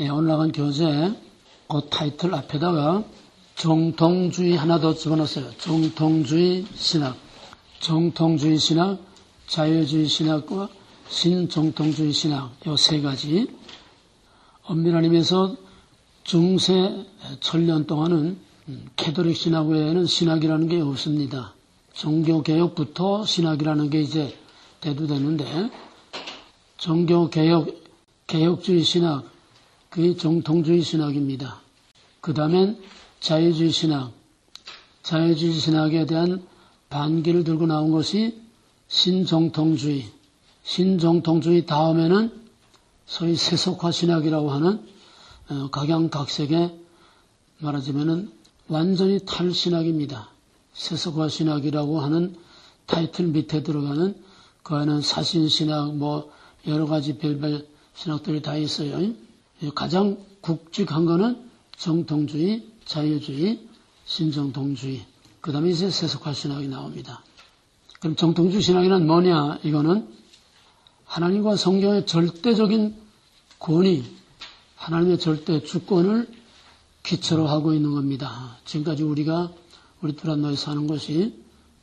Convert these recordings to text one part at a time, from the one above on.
예, 오늘 나간 교재 그 타이틀 앞에다가 정통주의 하나 더 집어넣었어요. 정통주의 신학, 정통주의 신학, 자유주의 신학과 신정통주의 신학, 요 세 가지. 엄밀한 의미에서 중세 천년 동안은 캐톨릭 신학 외에는 신학이라는 게 없습니다. 종교개혁부터 신학이라는 게 이제 대두되는데, 종교개혁주의 신학, 그게 정통주의 신학입니다. 그 다음엔 자유주의 신학, 자유주의 신학에 대한 반기를 들고 나온 것이 신정통주의, 신정통주의 다음에는 소위 세속화 신학이라고 하는 각양각색의 말하자면은 완전히 탈신학입니다. 세속화 신학이라고 하는 타이틀 밑에 들어가는 그 안에는 사신신학 뭐 여러 가지 별별 신학들이 다 있어요. 가장 굵직한 거는 정통주의, 자유주의, 신정통주의. 그 다음에 이제 세속화 신학이 나옵니다. 그럼 정통주의 신학이란 뭐냐? 이거는 하나님과 성경의 절대적인 권위, 하나님의 절대 주권을 기초로 하고 있는 겁니다. 지금까지 우리 두란노에서 하는 것이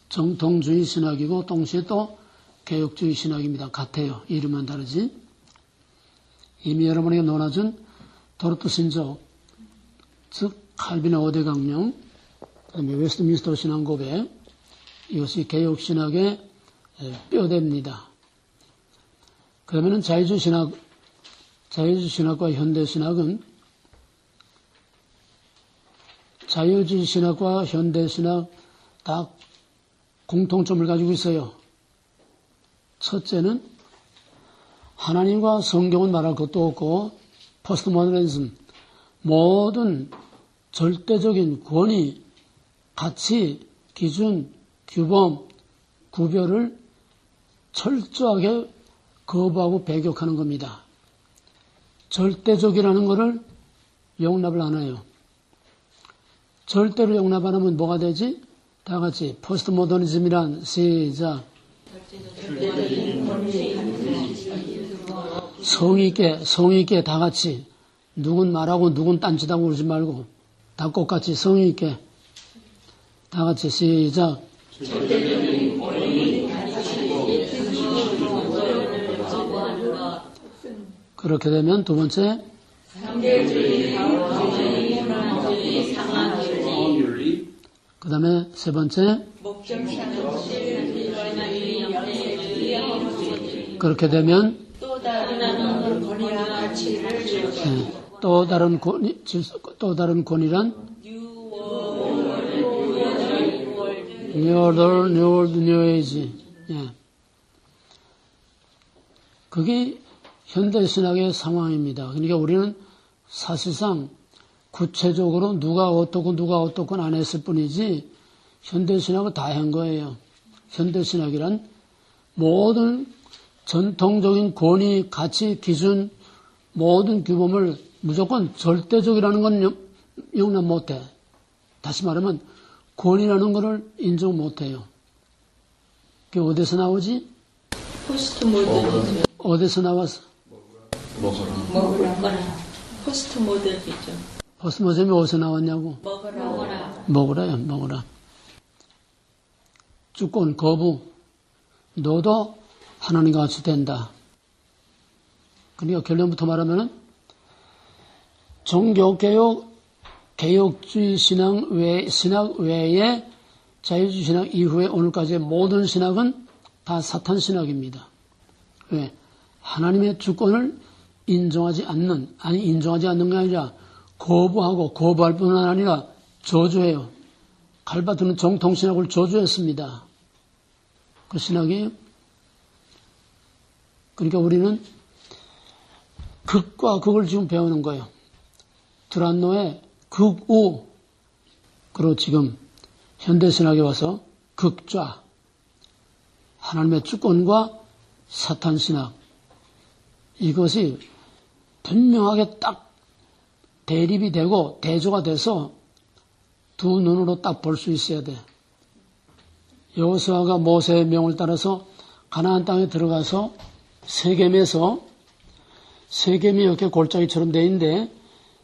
정통주의 신학이고 동시에 또 개혁주의 신학입니다. 같아요. 이름은 다르지. 이미 여러분에게 논하준 도르트 신조, 즉 칼빈의 5대 강령, 그다음에 웨스트민스터 신앙 고백, 이것이 개혁 신학의 뼈대입니다. 그러면은 자유주의 신학과 현대 신학은 자유주의 신학과 현대 신학 다 공통점을 가지고 있어요. 첫째는 하나님과 성경은 말할 것도 없고 포스트 모더니즘, 모든 절대적인 권위, 가치, 기준, 규범, 구별을 철저하게 거부하고 배격하는 겁니다. 절대적이라는 것을 용납을 안 해요. 절대로 용납 안 하면 뭐가 되지? 다 같이 포스트 모더니즘이란 시작. 성의 있게 다 같이 누군 말하고 누군 딴짓하고 그러지 말고 다 똑같이 성의 있게 다 같이 시작. 그렇게 되면 두 번째 그 다음에 세 번째 그렇게 되면 또 다른 권위란 New Order, New World, New Age. 예. 그게 현대신학의 상황입니다. 그러니까 우리는 사실상 구체적으로 누가 어떻고 안 했을 뿐이지 현대신학을 다 한 거예요. 현대신학이란 모든 전통적인 권위, 가치, 기준, 모든 규범을 무조건 절대적이라는 건 용납 못해. 다시 말하면 권위라는 것을 인정 못해요. 그게 어디서 나오지? 포스트 모더니즘. 어디서 나왔어? 먹으라. 포스트 모더니즘. 포스트 모더니즘이 어디서 나왔냐고? 먹으라. 주권, 거부. 너도 하나님과 같이 된다. 그러니까 결론부터 말하면은 개혁주의 신학 외에 자유주의 신학 이후에 오늘까지의 모든 신학은 다 사탄 신학입니다. 왜? 하나님의 주권을 인정하지 않는 게 아니라 거부할 뿐만 아니라 저주해요. 갈바트는 정통신학을 저주했습니다. 그 신학이에요. 그러니까 우리는 극과 극을 지금 배우는 거예요. 두란노의 극우, 그리고 지금 현대신학에 와서 극좌, 하나님의 주권과 사탄신학, 이것이 분명하게 딱 대립이 되고 대조가 돼서 두 눈으로 딱 볼 수 있어야 돼. 여호수아가 모세의 명을 따라서 가나안 땅에 들어가서 세겜에서 세겜이 이렇게 골짜기처럼 돼 있는데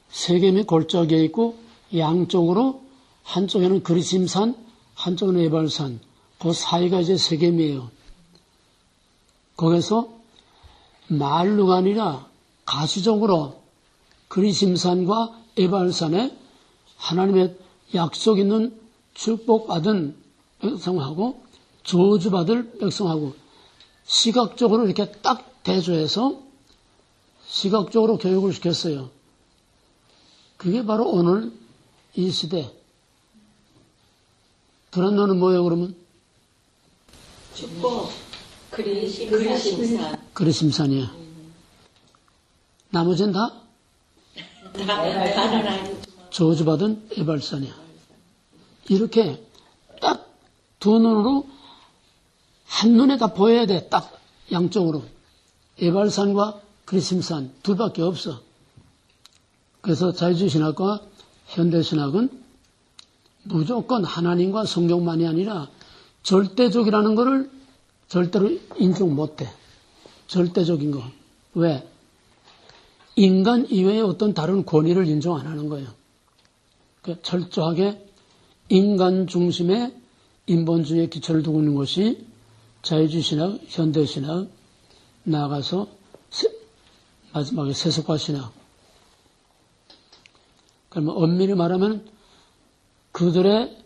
세겜이 골짜기에 있고 양쪽으로 한쪽에는 그리심산, 한쪽에는 에발산, 그 사이가 이제 세겜이에요. 거기서 말루가 아니라 가시적으로 그리심산과 에발산에 하나님의 약속 있는 축복받은 백성하고 저주받을 백성하고 시각적으로 이렇게 딱 대조해서 시각적으로 교육을 시켰어요. 그게 바로 오늘 이 시대. 그런 너는 뭐예요, 그러면? 축복, 그리심산. 그리심산이야. 나머지는 다 다는 아니고. 저주받은 에발산이야. 이렇게 딱 두 눈으로 한눈에 다 보여야 돼. 딱 양쪽으로. 에발산과 그리심산 둘밖에 없어. 그래서 자유주의신학과 현대신학은 무조건 하나님과 성경만이 아니라 절대적이라는 것을 절대로 인정 못해. 절대적인 거. 왜? 인간 이외의 어떤 다른 권위를 인정 안 하는 거예요. 그러니까 철저하게 인간 중심의 인본주의의 기초를 두고 있는 것이 자유주의신학, 현대신학, 나아가서 마지막에 세속화신학. 그러면 엄밀히 말하면 그들의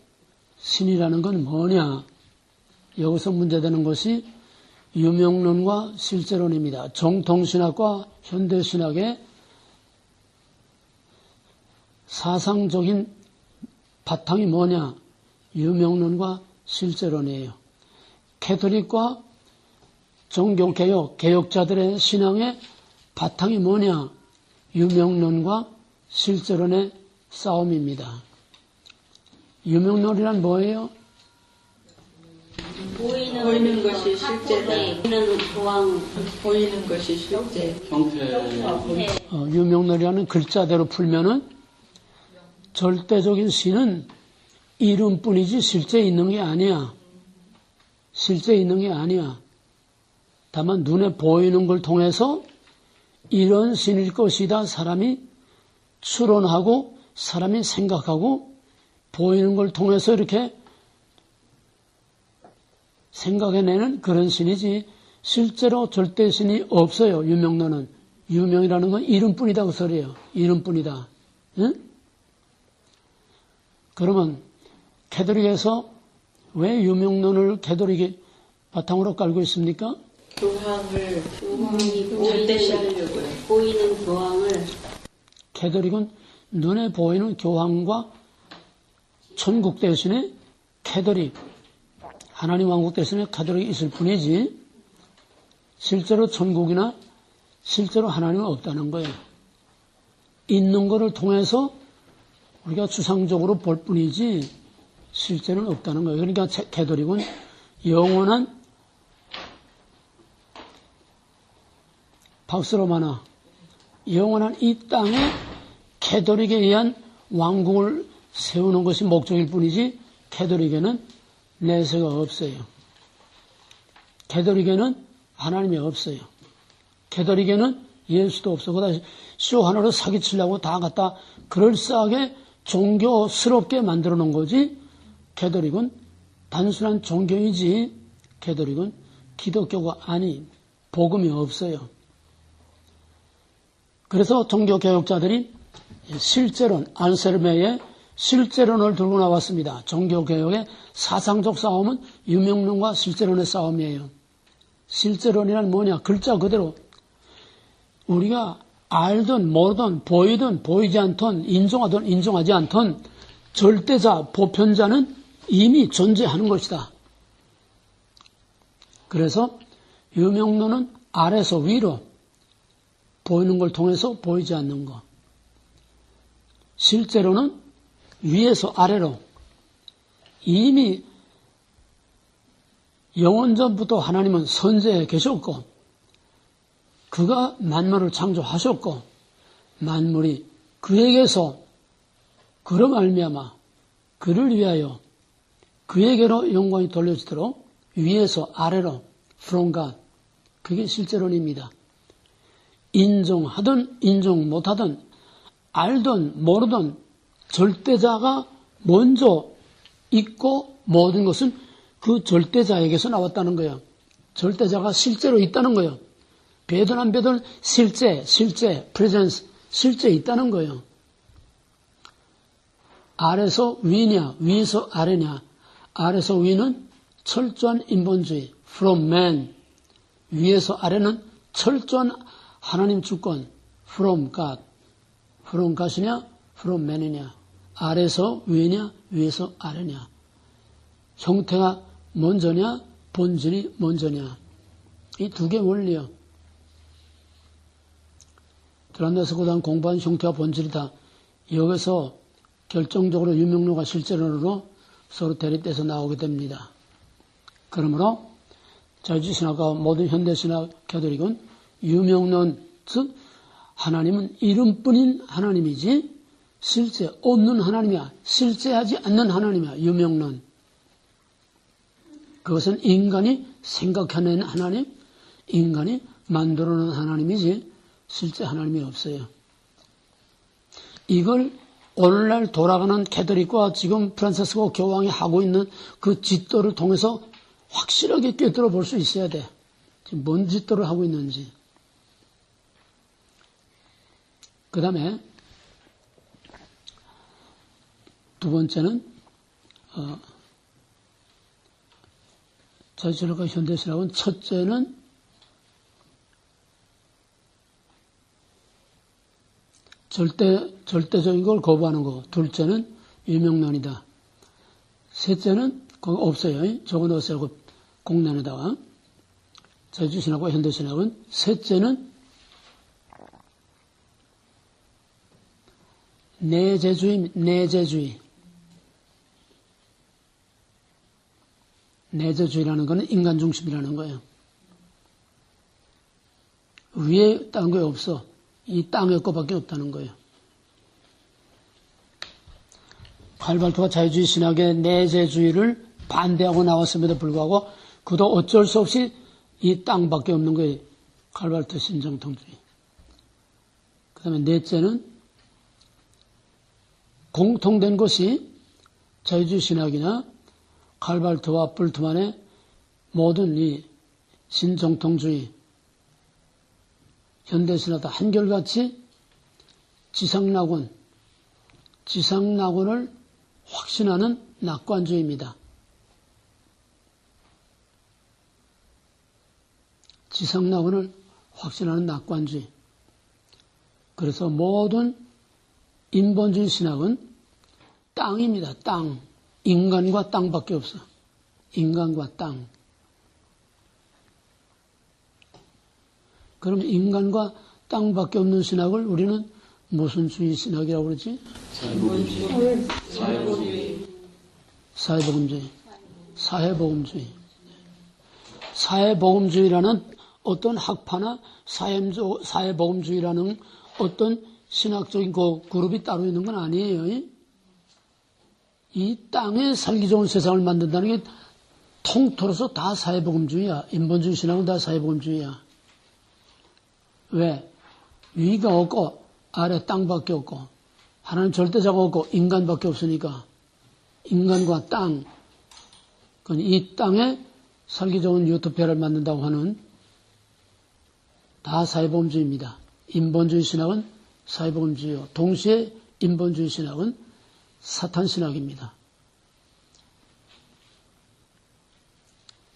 신이라는 건 뭐냐? 여기서 문제되는 것이 유명론과 실제론입니다. 정통신학과 현대신학의 사상적인 바탕이 뭐냐? 유명론과 실제론이에요. 캐톨릭과 종교개혁, 개혁자들의 신앙의 바탕이 뭐냐? 유명론과 실제론의 싸움입니다. 유명론이란 뭐예요? 보이는 것이 실제다. 보이는 것이 실제. 유명론이라는 글자대로 풀면은 절대적인 신은 이름뿐이지 실제 있는 게 아니야. 실제 있는 게 아니야. 다만 눈에 보이는 걸 통해서 이런 신일 것이다 사람이 추론하고 사람이 생각하고 보이는 걸 통해서 이렇게 생각해내는 그런 신이지 실제로 절대 신이 없어요. 유명론은. 유명이라는 건 이름뿐이다 그 소리예요. 이름뿐이다. 응? 그러면 캐톨릭에서 왜 유명론을 캐톨릭이 바탕으로 깔고 있습니까? 교황을 절대시하려고요. 보이는 교황을. 캐톨릭은 눈에 보이는 교황과 천국 대신에 캐톨릭, 하나님 왕국 대신에 캐톨릭이 있을 뿐이지 실제로 천국이나 실제로 하나님은 없다는 거예요. 있는 것을 통해서 우리가 추상적으로 볼 뿐이지 실제는 없다는 거예요. 그러니까 캐톨릭은 영원한 박스로마나 영원한 이 땅에 캐톨릭에 의한 왕국을 세우는 것이 목적일 뿐이지 캐톨릭에는 내세가 없어요. 캐톨릭에는 하나님이 없어요. 캐톨릭에는 예수도 없어. 그러다 쇼 하나로 사기치려고 다 갖다 그럴싸하게 종교스럽게 만들어 놓은 거지 캐톨릭은 단순한 종교이지 캐톨릭은 기독교가 아닌 복음이 없어요. 그래서 종교개혁자들이 실제론, 안셀메의 실제론을 들고 나왔습니다. 종교개혁의 사상적 싸움은 유명론과 실제론의 싸움이에요. 실제론이란 뭐냐? 글자 그대로 우리가 알든 모르든 보이든 보이지 않든 인정하든 인정하지 않든 절대자, 보편자는 이미 존재하는 것이다. 그래서 유명론은 아래서 위로 보이는 걸 통해서 보이지 않는 것. 실제로는 위에서 아래로 이미 영원전부터 하나님은 선제에 계셨고 그가 만물을 창조하셨고 만물이 그에게서 그로 말미암아 그를 위하여 그에게로 영광이 돌려지도록 위에서 아래로 from God 그게 실제론입니다. 인정하든 인정 못하든 알든 모르든 절대자가 먼저 있고 모든 것은 그 절대자에게서 나왔다는 거예요. 절대자가 실제로 있다는 거예요. 배든 안 배든 실제, 프레젠스, 실제 있다는 거예요. 아래서 위냐, 위에서 아래냐. 아래서 위는 철저한 인본주의, from man. 위에서 아래는 철저한 하나님 주권, from God. from God이냐, from man이냐. 아래서 위냐, 위에서 아래냐. 형태가 먼저냐, 본질이 먼저냐. 이 두 개 원리요. 드란데서 고단 공부한 형태와 본질이다. 여기서 결정적으로 유명론과 실제론으로 서로 대립돼서 나오게 됩니다. 그러므로 자유주의신학과 모든 현대신학 가톨릭은 유명론, 즉 하나님은 이름뿐인 하나님이지 실제 없는 하나님이야. 실제하지 않는 하나님이야. 유명론. 그것은 인간이 생각해낸 하나님, 인간이 만들어놓은 하나님이지 실제 하나님이 없어요. 이걸 오늘날 돌아가는 캐톨릭과 지금 프란시스코 교황이 하고 있는 그 짓도를 통해서 확실하게 꿰뚫어 볼 수 있어야 돼. 지금 뭔 짓도를 하고 있는지. 그 다음에 두 번째는 자유신학과 현대신학은 첫째는 절대적인 걸 거부하는 거. 둘째는 유명론이다. 셋째는 그거 없어요. 적어놓으세요. 그 공란에다가. 자유주의신학과 현대신학은 셋째는 내재주의. 내재주의라는 것은 인간 중심이라는 거예요. 위에 딴 거 없어. 이 땅의 것밖에 없다는 거예요. 칼발트가 자유주의 신학의 내재주의를 반대하고 나왔음에도 불구하고 그도 어쩔 수 없이 이 땅밖에 없는 거예요. 칼발트 신정통주의. 그 다음에 넷째는 공통된 것이 자유주의 신학이나 칼발트와 불트만의 모든 이 신정통주의, 현대신학도 한결같이 지상낙원을 확신하는 낙관주의입니다. 지상낙원을 확신하는 낙관주의. 그래서 모든 인본주의 신학은 땅입니다. 땅. 인간과 땅밖에 없어. 인간과 땅. 그럼 인간과 땅밖에 없는 신학을 우리는 무슨 주의 신학이라고 그러지? 사회복음주의. 사회복음주의라는 어떤 학파나 사회복음주의라는 어떤 신학적인 그 그룹이 따로 있는 건 아니에요. 이 땅에 살기 좋은 세상을 만든다는 게 통틀어서 다 사회복음주의야. 인본주의 신학은 다 사회복음주의야. 왜? 위가 없고 아래 땅밖에 없고 하나님 절대자가 없고 인간밖에 없으니까 인간과 땅, 이 땅에 살기 좋은 유토피아를 만든다고 하는 다 사회복음주의입니다. 인본주의 신학은 사회복음주의요. 동시에 인본주의 신학은 사탄 신학입니다.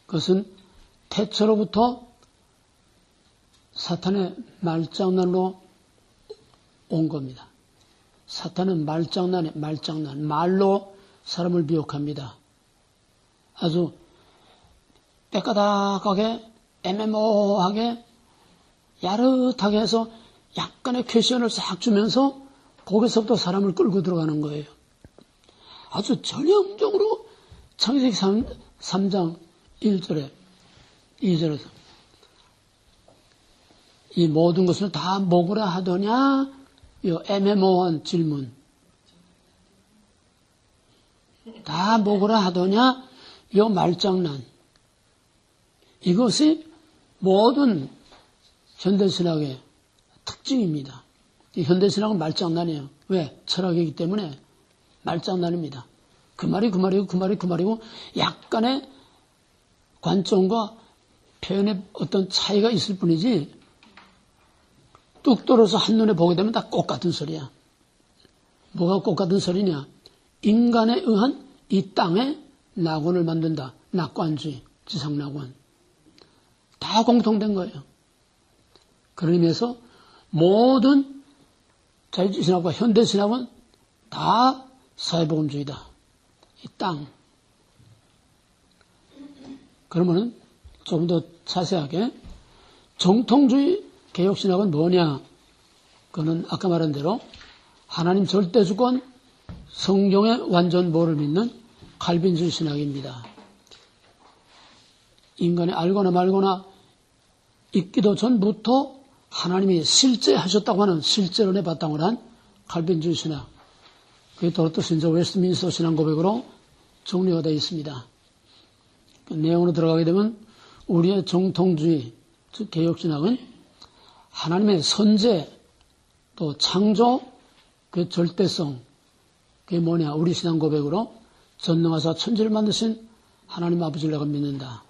그것은 태초로부터 사탄의 말장난으로 온 겁니다. 사탄은 말장난. 말로 사람을 미혹합니다. 아주 빼까닥하게, 애매모호하게, 야릇하게 해서 약간의 퀘션을 싹 주면서 거기서부터 사람을 끌고 들어가는 거예요. 아주 전형적으로 창세기 3장 1절에 2절에서 이 모든 것을 다 먹으라 하더냐? 이 애매모호한 질문. 다 먹으라 하더냐? 이 말장난. 이것이 모든 현대신학의 특징입니다. 이 현대신학은 말장난이에요. 왜? 철학이기 때문에 말장난입니다. 그 말이고 약간의 관점과 표현의 어떤 차이가 있을 뿐이지 뚝 떨어서 한눈에 보게 되면 다 똑같은 소리야. 뭐가 똑같은 소리냐? 인간에 의한 이 땅에 낙원을 만든다. 낙관주의, 지상낙원. 다 공통된 거예요. 그런 의미에서 모든 자유주의신학과 현대신학은 다 사회복음주의다. 이 땅. 그러면은 좀 더 자세하게 정통주의 개혁신학은 뭐냐? 그거는 아까 말한 대로 하나님 절대주권, 성경의 완전보를 믿는 칼빈주의 신학입니다. 인간이 알거나 말거나 있기도 전부터 하나님이 실제 하셨다고 하는 실제론에 바탕을 한 칼빈주의 신학. 그게 도로토 신조 웨스트민스터 신앙 고백으로 정리가 되어 있습니다. 그 내용으로 들어가게 되면 우리의 정통주의, 즉 개혁신학은 하나님의 선제, 또 창조, 그 절대성, 그게 뭐냐? 우리 신앙 고백으로 전능하사 천지를 만드신 하나님 아버지를 내가 믿는다.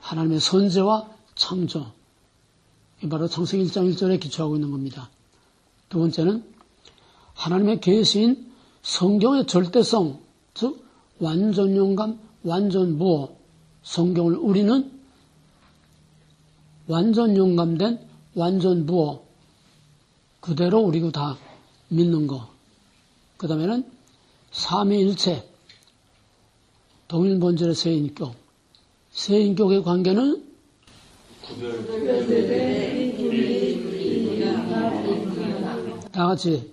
하나님의 선제와 창조. 이게 바로 창세기 1장 1절에 기초하고 있는 겁니다. 두 번째는 하나님의 계시인 성경의 절대성, 즉 완전용감, 완전무어. 성경을 우리는 완전용감된 완전무어. 그대로 우리가 다 믿는 거. 그 다음에는 삼위일체, 동일본질의 세인격. 세인격의 관계는 다 같이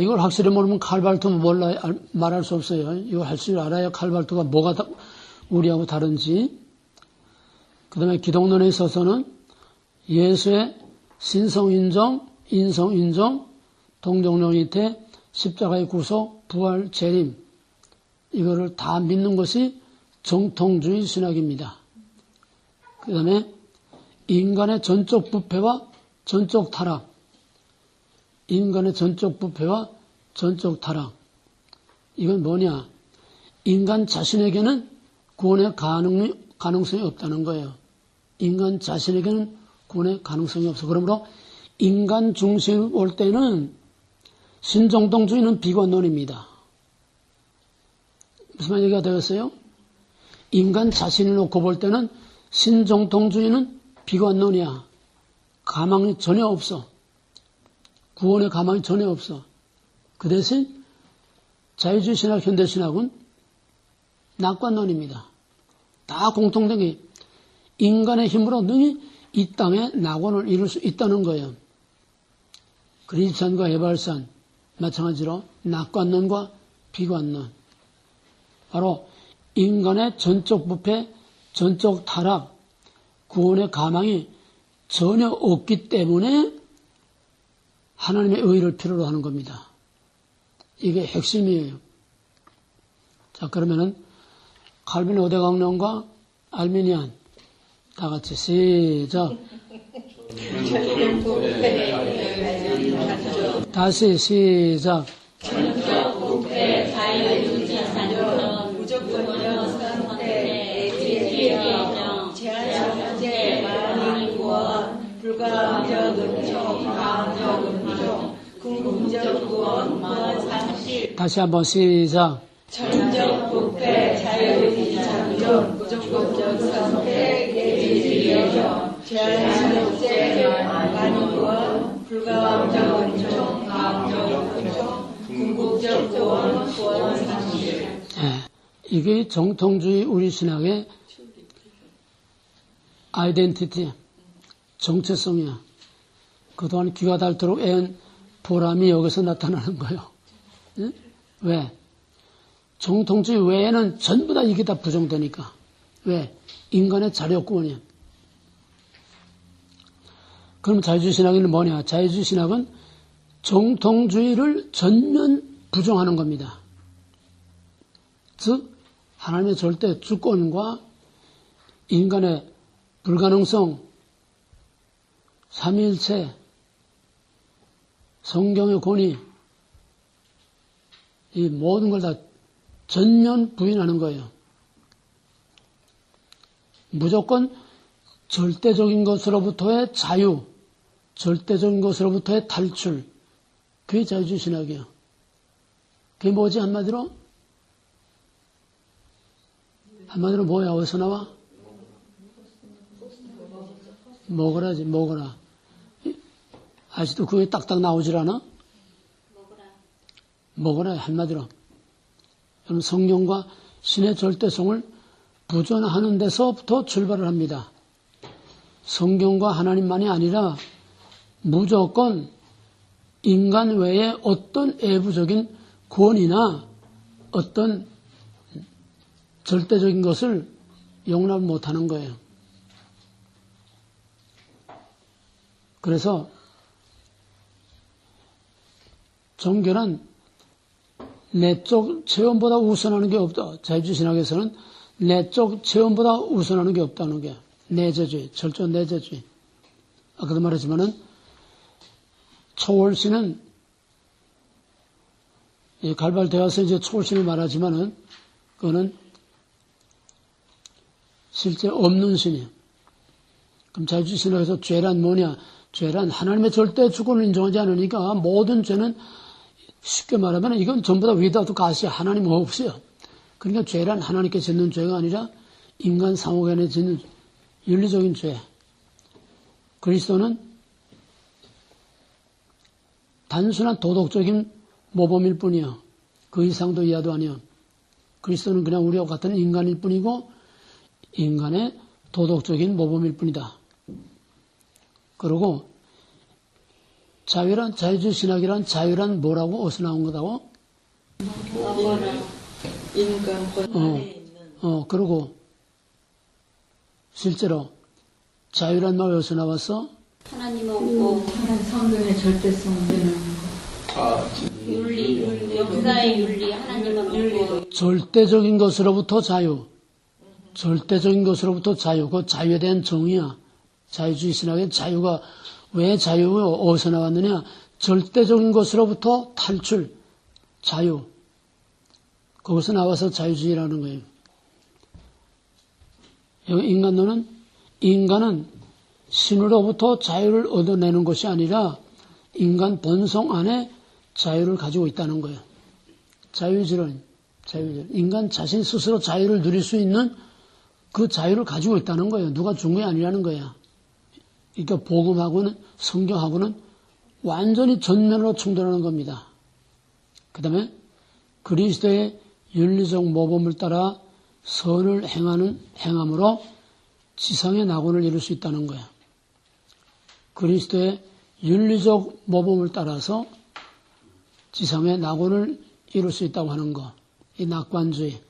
이걸 확실히 모르면 칼발투는 몰라 말할 수 없어요. 이걸 할 줄 알아야 칼발투가 뭐가 우리하고 다른지. 그 다음에 기독론에 있어서는 예수의 신성인정, 인성인정, 동정론이태, 십자가의 구속, 부활, 재림. 이거를 다 믿는 것이 정통주의 신학입니다. 그 다음에 인간의 전적 부패와 전적 타락. 인간의 전적 부패와 전적 타락. 이건 뭐냐? 인간 자신에게는 구원의 가능성이 없다는 거예요. 인간 자신에게는 구원의 가능성이 없어. 그러므로 인간 중심을 볼 때는 신정통주의는 비관론입니다. 무슨 말 얘기가 되겠어요? 인간 자신을 놓고 볼 때는 신정통주의는 비관론이야. 가망이 전혀 없어. 구원의 가망이 전혀 없어. 그 대신 자유주의 신학, 현대신학은 낙관론입니다. 다 공통된 게 인간의 힘으로 능히 이 땅에 낙원을 이룰 수 있다는 거예요. 그리스산과 해발산 마찬가지로 낙관론과 비관론. 바로 인간의 전적 부패, 전적 타락, 구원의 가망이 전혀 없기 때문에 하나님의 의를 필요로 하는 겁니다. 이게 핵심이에요. 자, 그러면은 칼빈 5대 강론과 알미니안 다 같이 시작. 다시 시작. 전적 부패, 자유주의 산전, 무조건적 선택, 지혜정, 제한성제, 만인구원, 불가항적 은총, 가항적 은총, 궁극적 구원, 만상실. 다시 한번 시작. 전적 부패, 자유주의 산전, 무조건적 선택, 지혜정, 제한성제, 만인구원, 불가항적 은총, 가항적 은총, 궁극적 구원, 구원상실. 네, 이게 정통주의 우리 신학의 아이덴티티, 정체성이야. 그동안 귀가 닳도록 애한 보람이 여기서 나타나는 거예요. 네? 왜? 정통주의 외에는 전부 다 이게 다 부정되니까. 왜? 인간의 자력구원이야. 그럼 자유주의 신학은 뭐냐? 자유주의 신학은 정통주의를 전면 부정하는 겁니다. 즉 하나님의 절대 주권과 인간의 불가능성, 삼위일체, 성경의 권위, 이 모든 걸 다 전면 부인하는 거예요. 무조건 절대적인 것으로부터의 자유, 절대적인 것으로부터의 탈출, 그게 자유주의 신학이에요. 그게 뭐지 한마디로? 한마디로 뭐야? 어디서 나와? 먹으라지, 먹어라. 아직도 그게 딱딱 나오질 않아? 먹어라, 한마디로. 여러분, 성령과 신의 절대성을 부존하는 데서부터 출발을 합니다. 성경과 하나님만이 아니라 무조건 인간 외에 어떤 외부적인 권위나 어떤 절대적인 것을 용납 못하는 거예요. 그래서 종교는 내적 체험보다 우선하는 게 없다. 자유주의 신학에서는 내적 체험보다 우선하는 게 없다는 게 내재주의, 철저한 내재주의. 아까도 말했지만은 초월신은 갈발되어서 이제 초월신을 말하지만은 그거는 실제 없는 신이에요. 그럼 자유주의 신학에서 죄란 뭐냐? 죄란 하나님의 절대 주권을 인정하지 않으니까 모든 죄는 쉽게 말하면 이건 전부 다 위다도 가시야. 하나님 없어요. 그러니까 죄란 하나님께 짓는 죄가 아니라 인간 상호간에 짓는 윤리적인 죄. 그리스도는 단순한 도덕적인 모범일 뿐이요. 그 이상도 이하도 아니요. 그리스도는 그냥 우리와 같은 인간일 뿐이고 인간의 도덕적인 모범일 뿐이다. 그리고 자유주의 신학이란 자유란 뭐라고? 어디서 나온 거다고? 인간 권한에 있는. 그리고 실제로 자유란 말 어디서 나왔어? 하나님 없고 성경의 절대성을 윤리, 역사의 윤리, 하나님은 없고 절대적인 것으로부터 자유. 절대적인 것으로부터 자유. 그 자유에 대한 정의야. 자유주의 신학의 자유가 왜 자유가 어디서 나왔느냐? 절대적인 것으로부터 탈출, 자유. 거기서 나와서 자유주의라는 거예요. 여기 인간론은 인간은 신으로부터 자유를 얻어내는 것이 아니라 인간 본성 안에 자유를 가지고 있다는 거예요. 자유지론. 인간 자신 스스로 자유를 누릴 수 있는 그 자유를 가지고 있다는 거예요. 누가 준 게 아니라는 거야. 그러니까 복음하고는 성경하고는 완전히 전면으로 충돌하는 겁니다. 그 다음에 그리스도의 윤리적 모범을 따라 선을 행함으로 지상의 낙원을 이룰 수 있다는 거야. 그리스도의 윤리적 모범을 따라서 지상의 낙원을 이룰 수 있다고 하는 거. 이 낙관주의.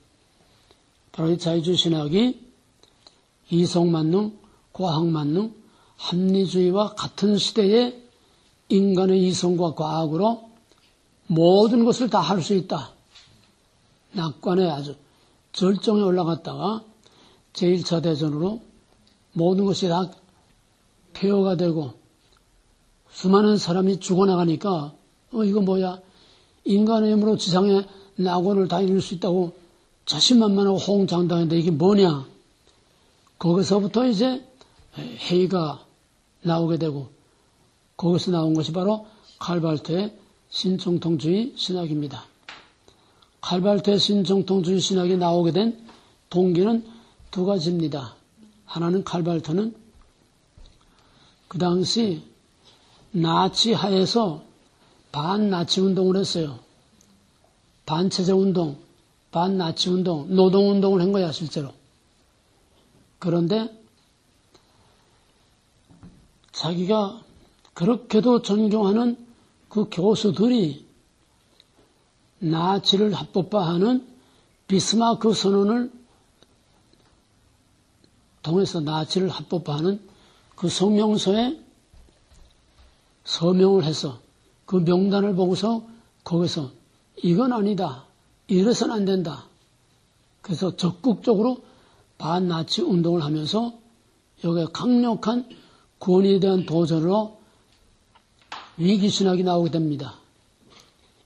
바로 이 자유주의 신학이 이성만능, 과학만능, 합리주의와 같은 시대에 인간의 이성과 과학으로 모든 것을 다 할 수 있다. 낙관에 아주 절정에 올라갔다가 제1차 대전으로 모든 것이 다 폐허가 되고 수많은 사람이 죽어나가니까 이거 뭐야? 인간의 힘으로 지상의 낙원을 다 이룰 수 있다고 자신만만하고 호응장담했는데 이게 뭐냐? 거기서부터 이제 회의가 나오게 되고 거기서 나온 것이 바로 칼발트의 신정통주의 신학입니다. 칼발트의 신정통주의 신학이 나오게 된 동기는 두 가지입니다. 하나는 칼발트는 그 당시 나치 하에서 반나치 운동을 했어요. 반체제 운동, 반나치 운동, 노동 운동을 한 거야 실제로. 그런데 자기가 그렇게도 존경하는 그 교수들이 나치를 합법화하는 비스마크 선언을 통해서 나치를 합법화하는 그 성명서에 서명을 해서 그 명단을 보고서 거기서 이건 아니다. 이래서는 안 된다. 그래서 적극적으로 반나치 운동을 하면서 여기에 강력한 권위에 대한 도전으로 위기신학이 나오게 됩니다.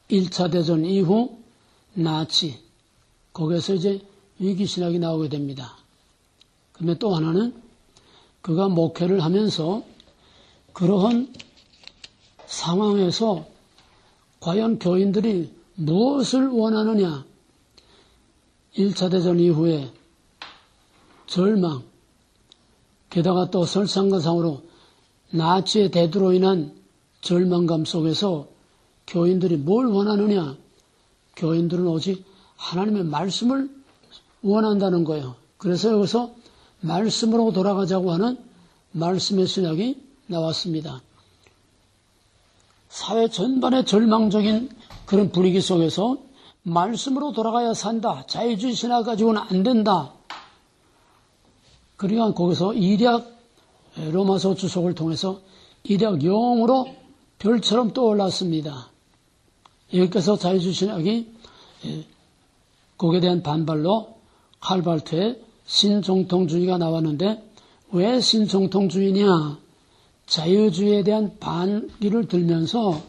1차 대전 이후 나치, 거기에서 이제 위기신학이 나오게 됩니다. 그러면 또 하나는 그가 목회를 하면서 그러한 상황에서 과연 교인들이 무엇을 원하느냐? 1차 대전 이후에 절망, 게다가 또 설상가상으로 나치의 대두로 인한 절망감 속에서 교인들이 뭘 원하느냐? 교인들은 오직 하나님의 말씀을 원한다는 거예요. 그래서 여기서 말씀으로 돌아가자고 하는 말씀의 신학이 나왔습니다. 사회 전반의 절망적인 그런 분위기 속에서 말씀으로 돌아가야 산다. 자유주의 신학 가지고는 안 된다. 그러니까 거기서 일약 로마서 주석을 통해서 일약 영으로 별처럼 떠올랐습니다. 여기서 자유주의 신학이 거기에 대한 반발로 칼발트의 신정통주의가 나왔는데 왜 신정통주의냐? 자유주의에 대한 반기를 들면서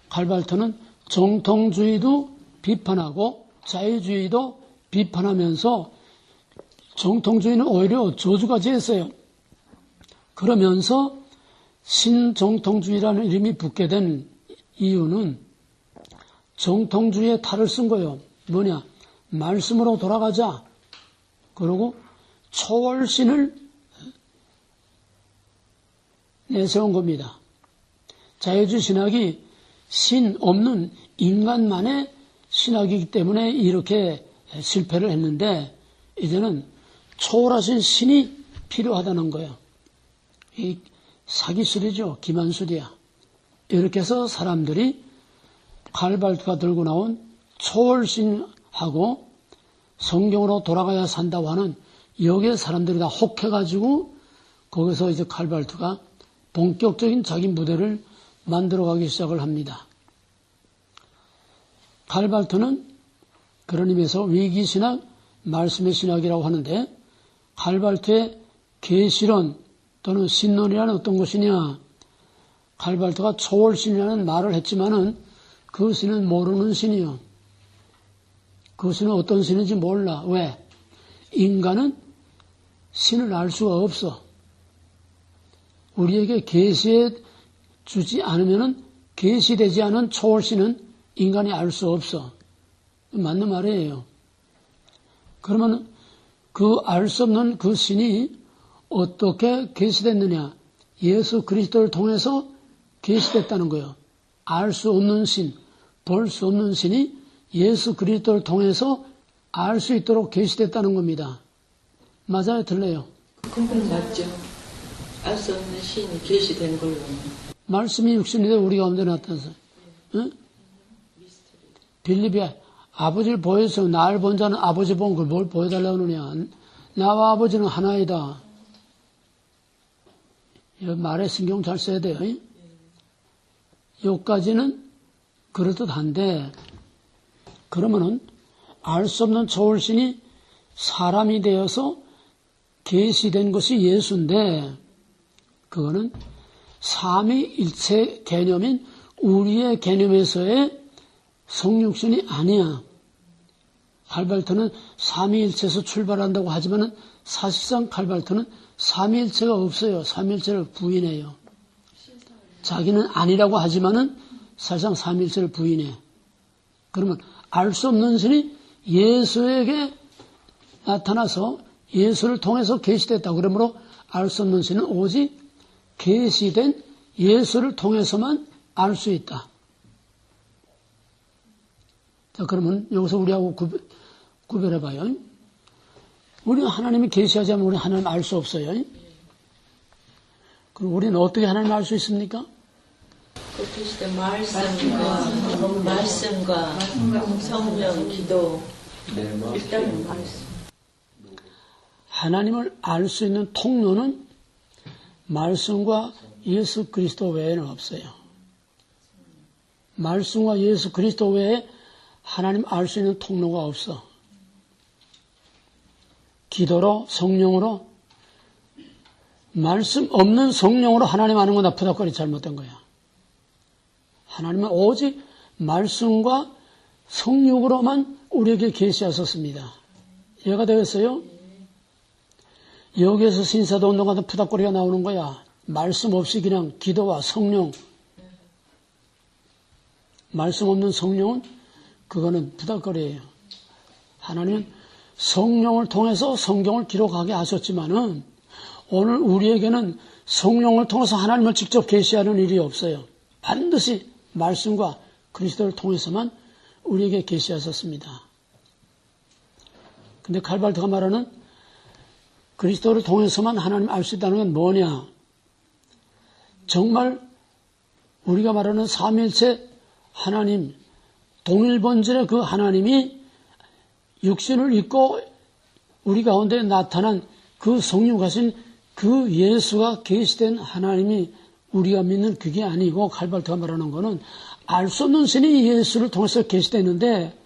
칼발트는 정통주의도 비판하고 자유주의도 비판하면서 정통주의는 오히려 저주까지 했어요. 그러면서 신정통주의라는 이름이 붙게 된 이유는 정통주의의 탈을 쓴 거예요. 뭐냐? 말씀으로 돌아가자. 그리고 초월신을 내세운 겁니다. 자유주의 신학이 신 없는 인간만의 신학이기 때문에 이렇게 실패를 했는데 이제는 초월하신 신이 필요하다는 거예요. 이 사기술이죠. 기만술이야. 이렇게 해서 사람들이 칼발트가 들고 나온 초월신하고 성경으로 돌아가야 산다고 하는 여기에 사람들이 다 혹해가지고 거기서 이제 칼발트가 본격적인 자기 무대를 만들어가기 시작을 합니다. 칼발트는 그런 의미에서 위기신학, 말씀의 신학이라고 하는데 칼발트의 계시론 또는 신론이라는 어떤 것이냐? 칼발트가 초월신이라는 말을 했지만은 그 신은 모르는 신이요. 그 신은 어떤 신인지 몰라. 왜? 인간은 신을 알 수가 없어. 우리에게 계시해 주지 않으면은 계시되지 않은 초월신은 인간이 알 수 없어. 맞는 말이에요. 그러면 그 알 수 없는 그 신이 어떻게 계시됐느냐? 예수 그리스도를 통해서 계시됐다는 거예요. 알 수 없는 신, 볼 수 없는 신이 예수 그리스도를 통해서 알 수 있도록 계시됐다는 겁니다. 맞아요? 틀려요? 그건 맞죠. 알 수 없는 신이 계시된 걸로. 말씀이 육신이 돼 우리 가운데 나타나서. 응? 빌립이 아버지를 보여서 나를 본 자는 아버지 본 걸 뭘 보여달라고 하느냐. 나와 아버지는 하나이다. 이 말에 신경 잘 써야 돼요. 여기까지는 그럴듯한데 그러면은 알 수 없는 초월신이 사람이 되어서 계시된 것이 예수인데 그거는 삼위일체 개념인 우리의 개념에서의 성육신이 아니야. 칼발트는 삼위일체에서 출발한다고 하지만은 사실상 칼발트는 삼위일체가 없어요. 삼위일체를 부인해요. 자기는 아니라고 하지만은 사실상 삼위일체를 부인해. 그러면 알 수 없는 신이 예수에게 나타나서 예수를 통해서 계시됐다. 그러므로 알 수 없는 신은 오직 계시된 예수를 통해서만 알 수 있다. 자, 그러면 여기서 우리하고 구별해봐요. 우리는 하나님이 계시하지 않으면 우리 하나님 알 수 없어요. 그럼 우리는 어떻게 하나님 알 수 있습니까? 그 계시된 말씀과 성령, 기도. 일단은 말씀. 하나님을 알 수 있는 통로는 말씀과 예수 그리스도 외에는 없어요. 말씀과 예수 그리스도 외에 하나님 알 수 있는 통로가 없어. 기도로, 성령으로, 말씀 없는 성령으로 하나님 아는 건 나쁘다거리 잘못된 거야. 하나님은 오직 말씀과 성육으로만 우리에게 계시하셨습니다. 이해가 되겠어요? 여기에서 신사도 운동 같은 푸닥거리가 나오는 거야. 말씀 없이 그냥 기도와 성령. 말씀 없는 성령은 그거는 푸닥거리예요. 하나님은 성령을 통해서 성경을 기록하게 하셨지만은 오늘 우리에게는 성령을 통해서 하나님을 직접 계시하는 일이 없어요. 반드시 말씀과 그리스도를 통해서만 우리에게 계시하셨습니다. 근데 칼발트가 말하는 그리스도를 통해서만 하나님 알 수 있다는 건 뭐냐? 정말 우리가 말하는 삼위일체 하나님, 동일본질의 그 하나님이 육신을 입고 우리 가운데 나타난 그 성육하신 그 예수가 계시된 하나님이 우리가 믿는 그게 아니고 칼발트가 말하는 거는 알 수 없는 신이 예수를 통해서 계시됐는데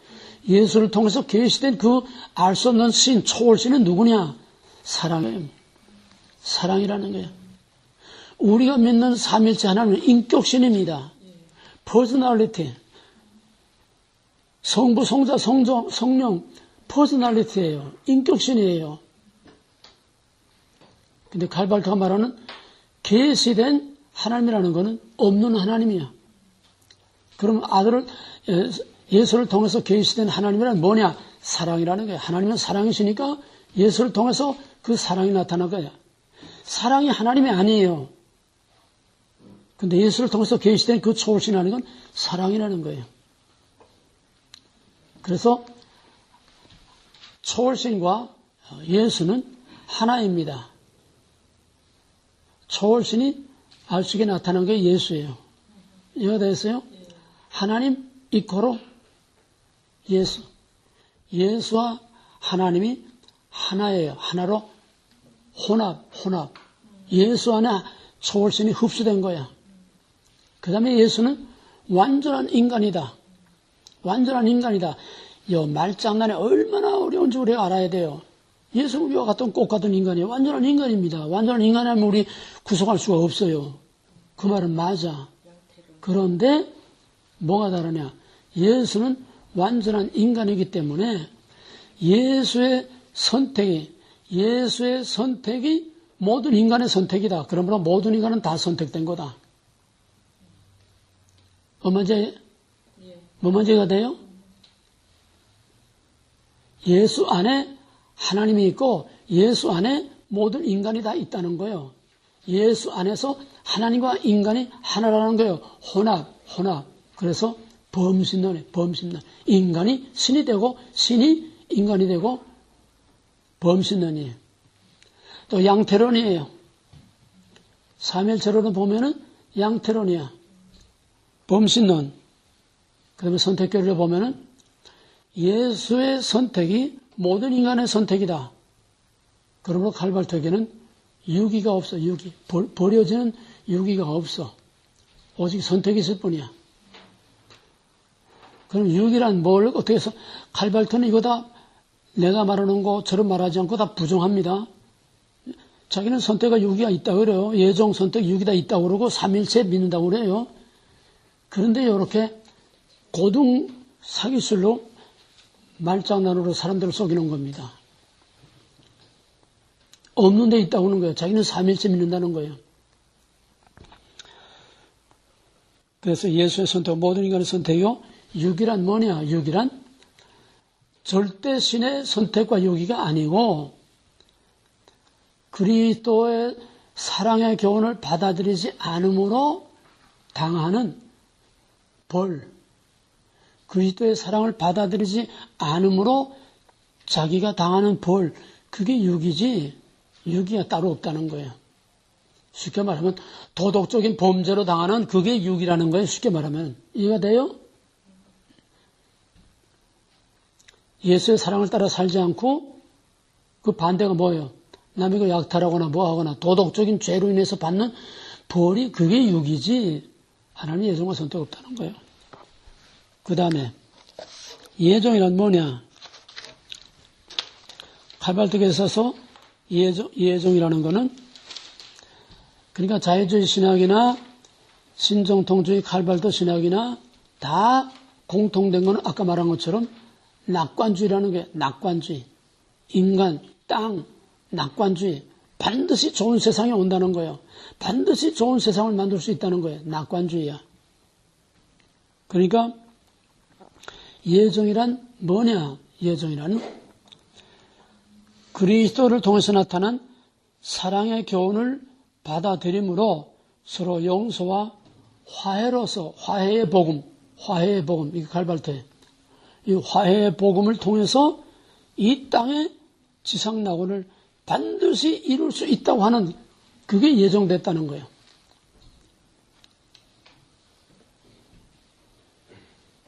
예수를 통해서 계시된 그 알 수 없는 신, 초월신은 누구냐? 사랑이에요. 사랑이라는 거예요. 우리가 믿는 삼일체 하나님은 인격신입니다. 퍼스널리티. 성부, 성자, 성령, 퍼스널리티예요. 인격신이에요. 근데 칼발트가 말하는 계시된 하나님이라는 것은 없는 하나님이야. 그럼 아들을 예수를 통해서 계시된 하나님이란 뭐냐? 사랑이라는 거야. 하나님은 사랑이시니까 예수를 통해서 그 사랑이 나타난 거야. 사랑이 하나님이 아니에요. 근데 예수를 통해서 계시된 그 초월신이라는 건 사랑이라는 거예요. 그래서 초월신과 예수는 하나입니다. 초월신이 알수있게 나타난 게 예수예요. 이해가 되겠어요? 하나님 이코로 예수. 예수와 하나님이 하나예요. 하나로 혼합. 예수 안에 초월신이 흡수된 거야. 그 다음에 예수는 완전한 인간이다. 완전한 인간이다. 이 말장난이 얼마나 어려운지 우리가 알아야 돼요. 예수는 우리와 같은 꽃 같은 인간이에요. 완전한 인간입니다. 완전한 인간이면 우리 구속할 수가 없어요. 그 말은 맞아. 그런데 뭐가 다르냐? 예수는 완전한 인간이기 때문에 예수의 선택이 모든 인간의 선택이다. 그러므로 모든 인간은 다 선택된 거다. 뭐 문제가 돼요? 예수 안에 하나님이 있고 예수 안에 모든 인간이 다 있다는 거예요. 예수 안에서 하나님과 인간이 하나라는 거예요. 혼합. 그래서 범신론. 인간이 신이 되고 신이 인간이 되고 범신론이에요. 또 양태론이에요. 삼일체론을 보면은 양태론이야. 범신론. 그 다음에 선택교리를 보면은 예수의 선택이 모든 인간의 선택이다. 그러므로 칼발트에게는 유기가 없어. 버려지는 유기가 없어. 오직 선택이 있을 뿐이야. 그럼 유기란 뭘 어떻게 해서 칼발트는 이거 다 내가 말하는 것처럼 말하지 않고 다 부정합니다. 자기는 선택과 유기가 있다고 그래요. 예정 선택 유기가 있다고 그러고 삼일체 믿는다고 그래요. 그런데 이렇게 고등 사기술로 말장난으로 사람들을 속이는 겁니다. 없는 데 있다고 하는 거예요. 자기는 삼일체 믿는다는 거예요. 그래서 예수의 선택, 모든 인간의 선택이요. 유기란 뭐냐? 유기란 절대 신의 선택과 유기가 아니고 그리스도의 사랑의 교훈을 받아들이지 않음으로 당하는 벌. 그리스도의 사랑을 받아들이지 않음으로 자기가 당하는 벌. 그게 유기지 유기가 따로 없다는 거예요. 쉽게 말하면 도덕적인 범죄로 당하는 그게 유기라는 거예요. 쉽게 말하면. 이해가 돼요? 예수의 사랑을 따라 살지 않고 그 반대가 뭐예요? 남에게 약탈하거나 뭐하거나 도덕적인 죄로 인해서 받는 벌이 그게 유기지 하나님 예정과 선택 없다는 거예요. 그 다음에 예정이란 뭐냐? 칼발트에 있어서 이해종이라는 거는 그러니까 자유주의 신학이나 신정통주의 칼발트 신학이나 다 공통된 거는 아까 말한 것처럼 낙관주의라는 게 낙관주의. 인간, 땅, 낙관주의. 반드시 좋은 세상이 온다는 거예요. 반드시 좋은 세상을 만들 수 있다는 거예요. 낙관주의야. 그러니까 예정이란 뭐냐? 예정이란 그리스도를 통해서 나타난 사랑의 교훈을 받아들임으로 서로 용서와 화해로서 화해의 복음, 이게 칼발트예요. 이 화해의 복음을 통해서 이 땅의 지상낙원을 반드시 이룰 수 있다고 하는 그게 예정됐다는 거예요.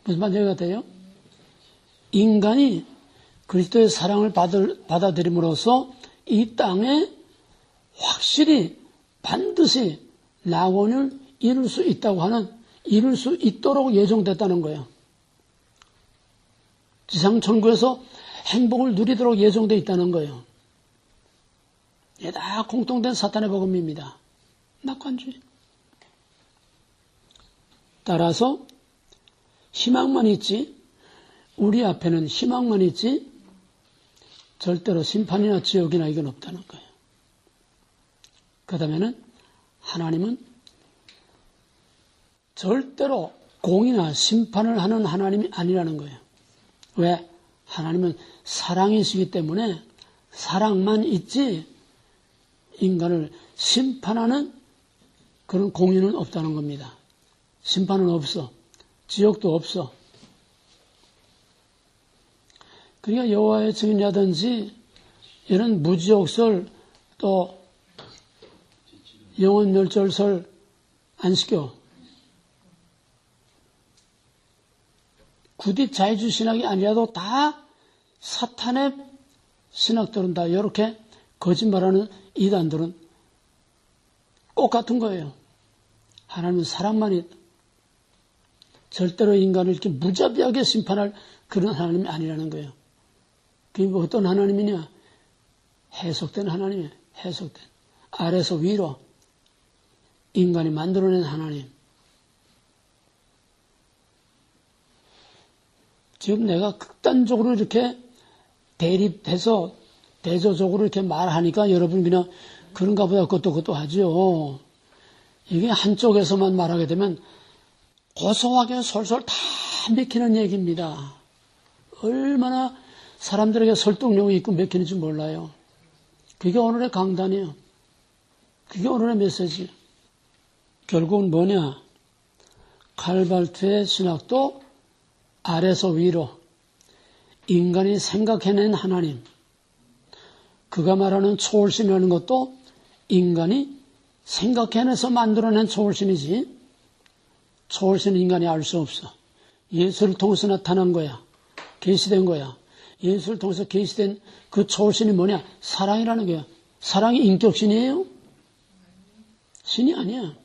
무슨 말인지 같아요? 인간이 그리스도의 사랑을 받아들임으로써 이 땅에 확실히 반드시 낙원을 이룰 수 있다고 하는, 이룰 수 있도록 예정됐다는 거예요. 지상천국에서 행복을 누리도록 예정되어 있다는 거예요. 이게 다 공통된 사탄의 복음입니다. 낙관주의. 따라서 희망만 있지, 우리 앞에는 희망만 있지 절대로 심판이나 지옥이나 이건 없다는 거예요. 그 다음에는 하나님은 절대로 공이나 심판을 하는 하나님이 아니라는 거예요. 왜? 하나님은 사랑이시기 때문에 사랑만 있지 인간을 심판하는 그런 공의는 없다는 겁니다. 심판은 없어. 지옥도 없어. 그러니까 여호와의 증인이라든지 이런 무지옥설 또 영혼멸절설 안 시켜. 굳이 자유주의 신학이 아니라도 다 사탄의 신학들은 다 이렇게 거짓말하는 이단들은 꼭 같은 거예요. 하나님은 사랑만 있다. 절대로 인간을 이렇게 무자비하게 심판할 그런 하나님이 아니라는 거예요. 그게 뭐 어떤 하나님이냐? 해석된 하나님이에요. 해석된. 아래서 위로 인간이 만들어낸 하나님. 지금 내가 극단적으로 이렇게 대립해서 대조적으로 이렇게 말하니까 여러분 그냥 그런가 보다 그것도 하죠. 이게 한쪽에서만 말하게 되면 고소하게 솔솔 다 맥히는 얘기입니다. 얼마나 사람들에게 설득력이 있고 맥히는지 몰라요. 그게 오늘의 강단이에요. 그게 오늘의 메시지예요. 결국은 뭐냐? 칼발트의 신학도 아래서 위로 인간이 생각해낸 하나님, 그가 말하는 초월신이라는 것도 인간이 생각해내서 만들어낸 초월신이지 초월신은 인간이 알 수 없어. 예수를 통해서 나타난 거야. 계시된 거야. 예수를 통해서 계시된 그 초월신이 뭐냐? 사랑이라는 거야. 사랑이 인격신이에요? 신이 아니야.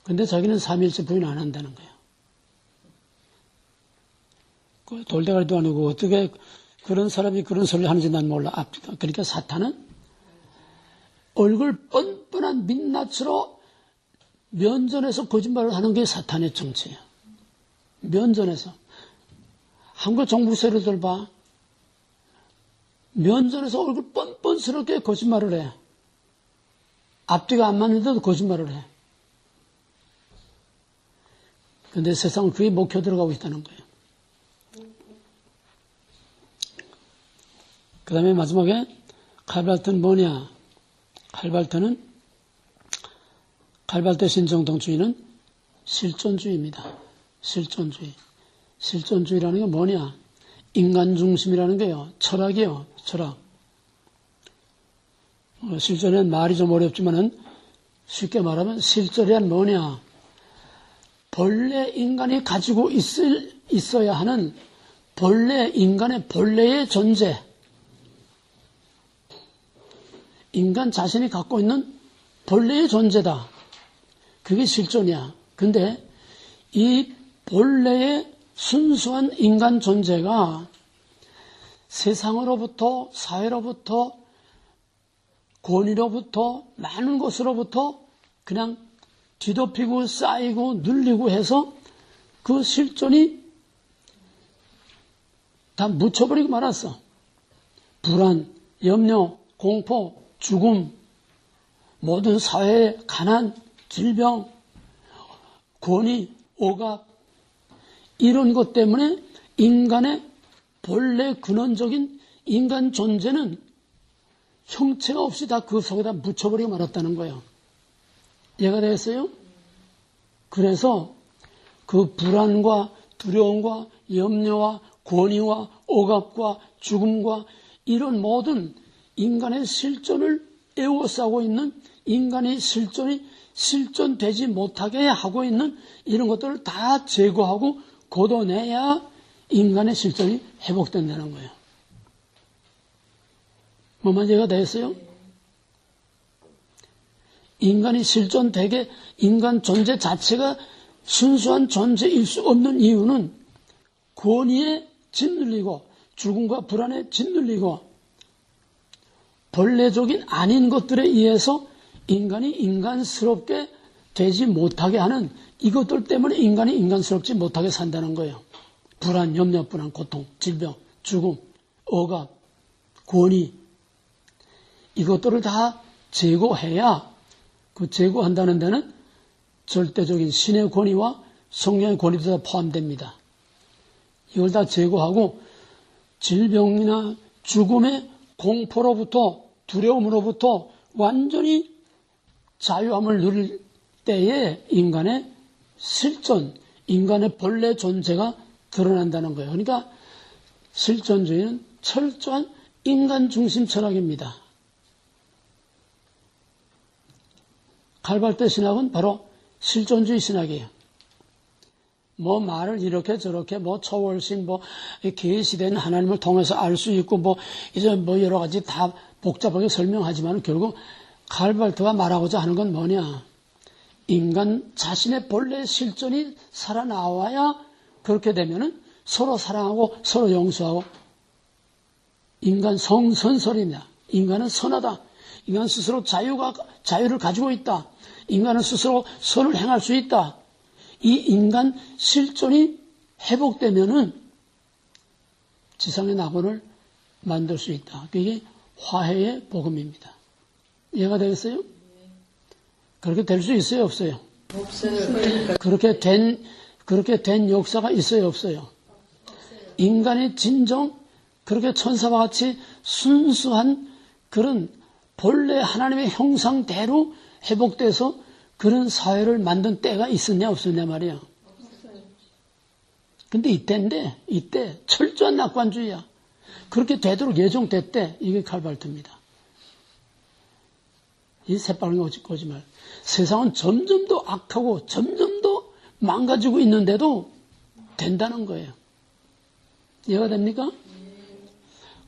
근데 자기는 삼위일체 부인 안 한다는 거예요. 돌대가리도 아니고 어떻게 그런 사람이 그런 소리를 하는지 난 몰라. 그러니까 사탄은 얼굴 뻔뻔한 민낯으로 면전에서 거짓말을 하는 게 사탄의 정체예요. 면전에서. 한국 정부 세력들 봐. 면전에서 얼굴 뻔뻔스럽게 거짓말을 해. 앞뒤가 안 맞는데도 거짓말을 해. 근데 세상은 그게 먹혀 들어가고 있다는 거예요. 그 다음에 마지막에 칼발트는 뭐냐? 칼발트 신정통주의는 실존주의입니다. 실존주의. 실존주의라는 게 뭐냐? 인간 중심이라는 게요. 철학이요. 철학. 실존이란 말이 좀 어렵지만은 쉽게 말하면 실존이란 뭐냐? 본래 인간이 가지고 있어야 하는 본래 인간의 본래의 존재. 인간 자신이 갖고 있는 본래의 존재다. 그게 실존이야. 근데 이 본래의 순수한 인간 존재가 세상으로부터, 사회로부터, 권위로부터, 많은 것으로부터 그냥 뒤덮이고 쌓이고 눌리고 해서 그 실존이 다 묻혀버리고 말았어. 불안, 염려, 공포, 죽음, 모든 사회의 가난, 질병, 권위, 억압, 이런 것 때문에 인간의 본래 근원적인 인간 존재는 형체가 없이 다 그 속에다 묻혀버리고 말았다는 거예요. 이해가 되겠어요? 그래서 그 불안과 두려움과 염려와 권위와 억압과 죽음과 이런 모든 인간의 실존을 에워싸고 있는 인간의 실존이 실존되지 못하게 하고 있는 이런 것들을 다 제거하고 걷어내야 인간의 실존이 회복된다는 거예요. 뭐만 이해가 되겠어요? 인간이 실존되게 인간 존재 자체가 순수한 존재일 수 없는 이유는 권위에 짓눌리고 죽음과 불안에 짓눌리고 본래적인 아닌 것들에 의해서 인간이 인간스럽게 되지 못하게 하는 이것들 때문에 인간이 인간스럽지 못하게 산다는 거예요. 불안, 염려, 불안, 고통, 질병, 죽음, 억압, 권위 이것들을 다 제거해야 그 제거한다는 데는 절대적인 신의 권위와 성령의 권위도 다 포함됩니다. 이걸 다 제거하고 질병이나 죽음의 공포로부터 두려움으로부터 완전히 자유함을 누릴 때에 인간의 실존, 인간의 본래 존재가 드러난다는 거예요. 그러니까 실존주의는 철저한 인간 중심 철학입니다. 칼발트 신학은 바로 실존주의 신학이에요. 뭐 말을 이렇게 저렇게 뭐 초월신 뭐 계시된 하나님을 통해서 알 수 있고 뭐 이제 뭐 여러 가지 다 복잡하게 설명하지만 결국 칼발트가 말하고자 하는 건 뭐냐? 인간 자신의 본래 실존이 살아나와야 그렇게 되면은 서로 사랑하고 서로 용서하고 인간 성선설입니다. 인간은 선하다. 인간 스스로 자유를 가지고 있다. 인간은 스스로 선을 행할 수 있다. 이 인간 실존이 회복되면은 지상의 낙원을 만들 수 있다. 그게 화해의 복음입니다. 이해가 되겠어요? 그렇게 될 수 있어요, 없어요? 없어요. 그렇게 된 역사가 있어요, 없어요? 인간의 진정, 그렇게 천사와 같이 순수한 그런 본래 하나님의 형상대로 회복돼서 그런 사회를 만든 때가 있었냐, 없었냐 말이야. 근데 이때 철저한 낙관주의야. 그렇게 되도록 예정됐대. 이게 칼발트입니다. 이 새빨간 거짓말. 세상은 점점 더 악하고 점점 더 망가지고 있는데도 된다는 거예요. 이해가 됩니까?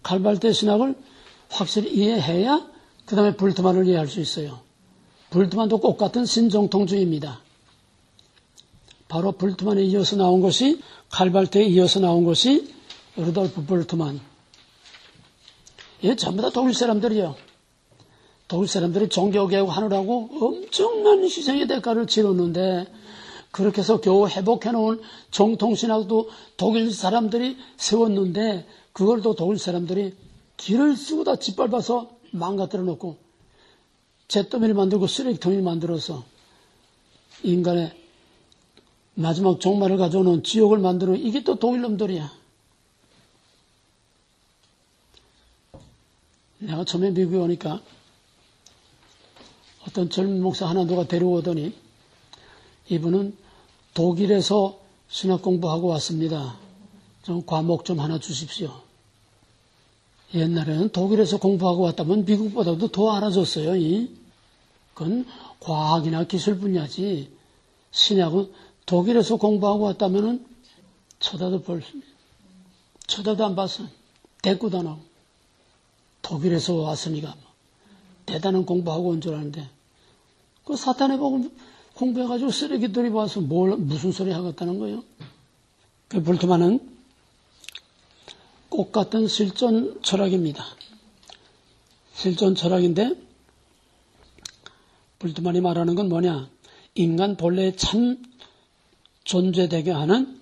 칼발트 신학을 확실히 이해해야 그 다음에 불트만을 이해할 수 있어요. 불트만도 똑같은 신정통주의입니다. 바로 불트만에 이어서 나온 것이 칼발트에 이어서 나온 것이 루돌프 불트만. 이게 전부 다 독일 사람들이에요. 독일 사람들이 종교개혁 하느라고 엄청난 희생의 대가를 치렀는데 그렇게 해서 겨우 회복해놓은 정통신학도 독일 사람들이 세웠는데 그걸 또 독일 사람들이 길을 쓰고 다 짓밟아서 망가뜨려 놓고 잿더미를 만들고 쓰레기통을 만들어서 인간의 마지막 종말을 가져오는 지옥을 만들어 이게 또 독일 놈들이야. 내가 처음에 미국에 오니까 어떤 젊은 목사 하나 누가 데려오더니 이분은 독일에서 신학 공부하고 왔습니다. 좀 과목 좀 하나 주십시오. 옛날에는 독일에서 공부하고 왔다면 미국보다도 더 알아줬어요. 그건 과학이나 기술 분야지. 신학은 독일에서 공부하고 왔다면은 쳐다도 안 봤어. 대꾸도 안 하고. 독일에서 왔으니까 뭐 대단한 공부하고 온 줄 아는데 그 사탄의 복음 공부해가지고 쓰레기들이 와서 무슨 소리 하겠다는 거예요. 그 불트만은 꽃 같은 실존 철학입니다. 실존 철학인데 불트만이 말하는 건 뭐냐? 인간 본래의 참 존재되게 하는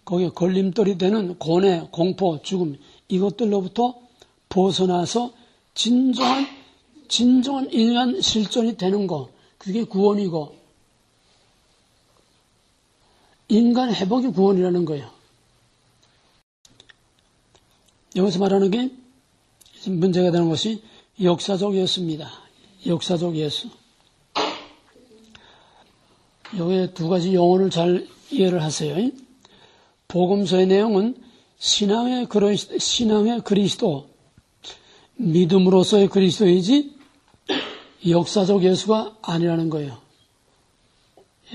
거기에 걸림돌이 되는 고뇌, 공포, 죽음 이것들로부터 벗어나서 진정한 인간 실존이 되는 거 그게 구원이고 인간 회복이 구원이라는 거예요. 여기서 말하는 게 문제가 되는 것이 역사적 예수입니다. 역사적 예수. 여기에 두 가지 용어를 잘 이해를 하세요. 복음서의 내용은 신앙의 그리스도, 믿음으로서의 그리스도이지 역사적 예수가 아니라는 거예요.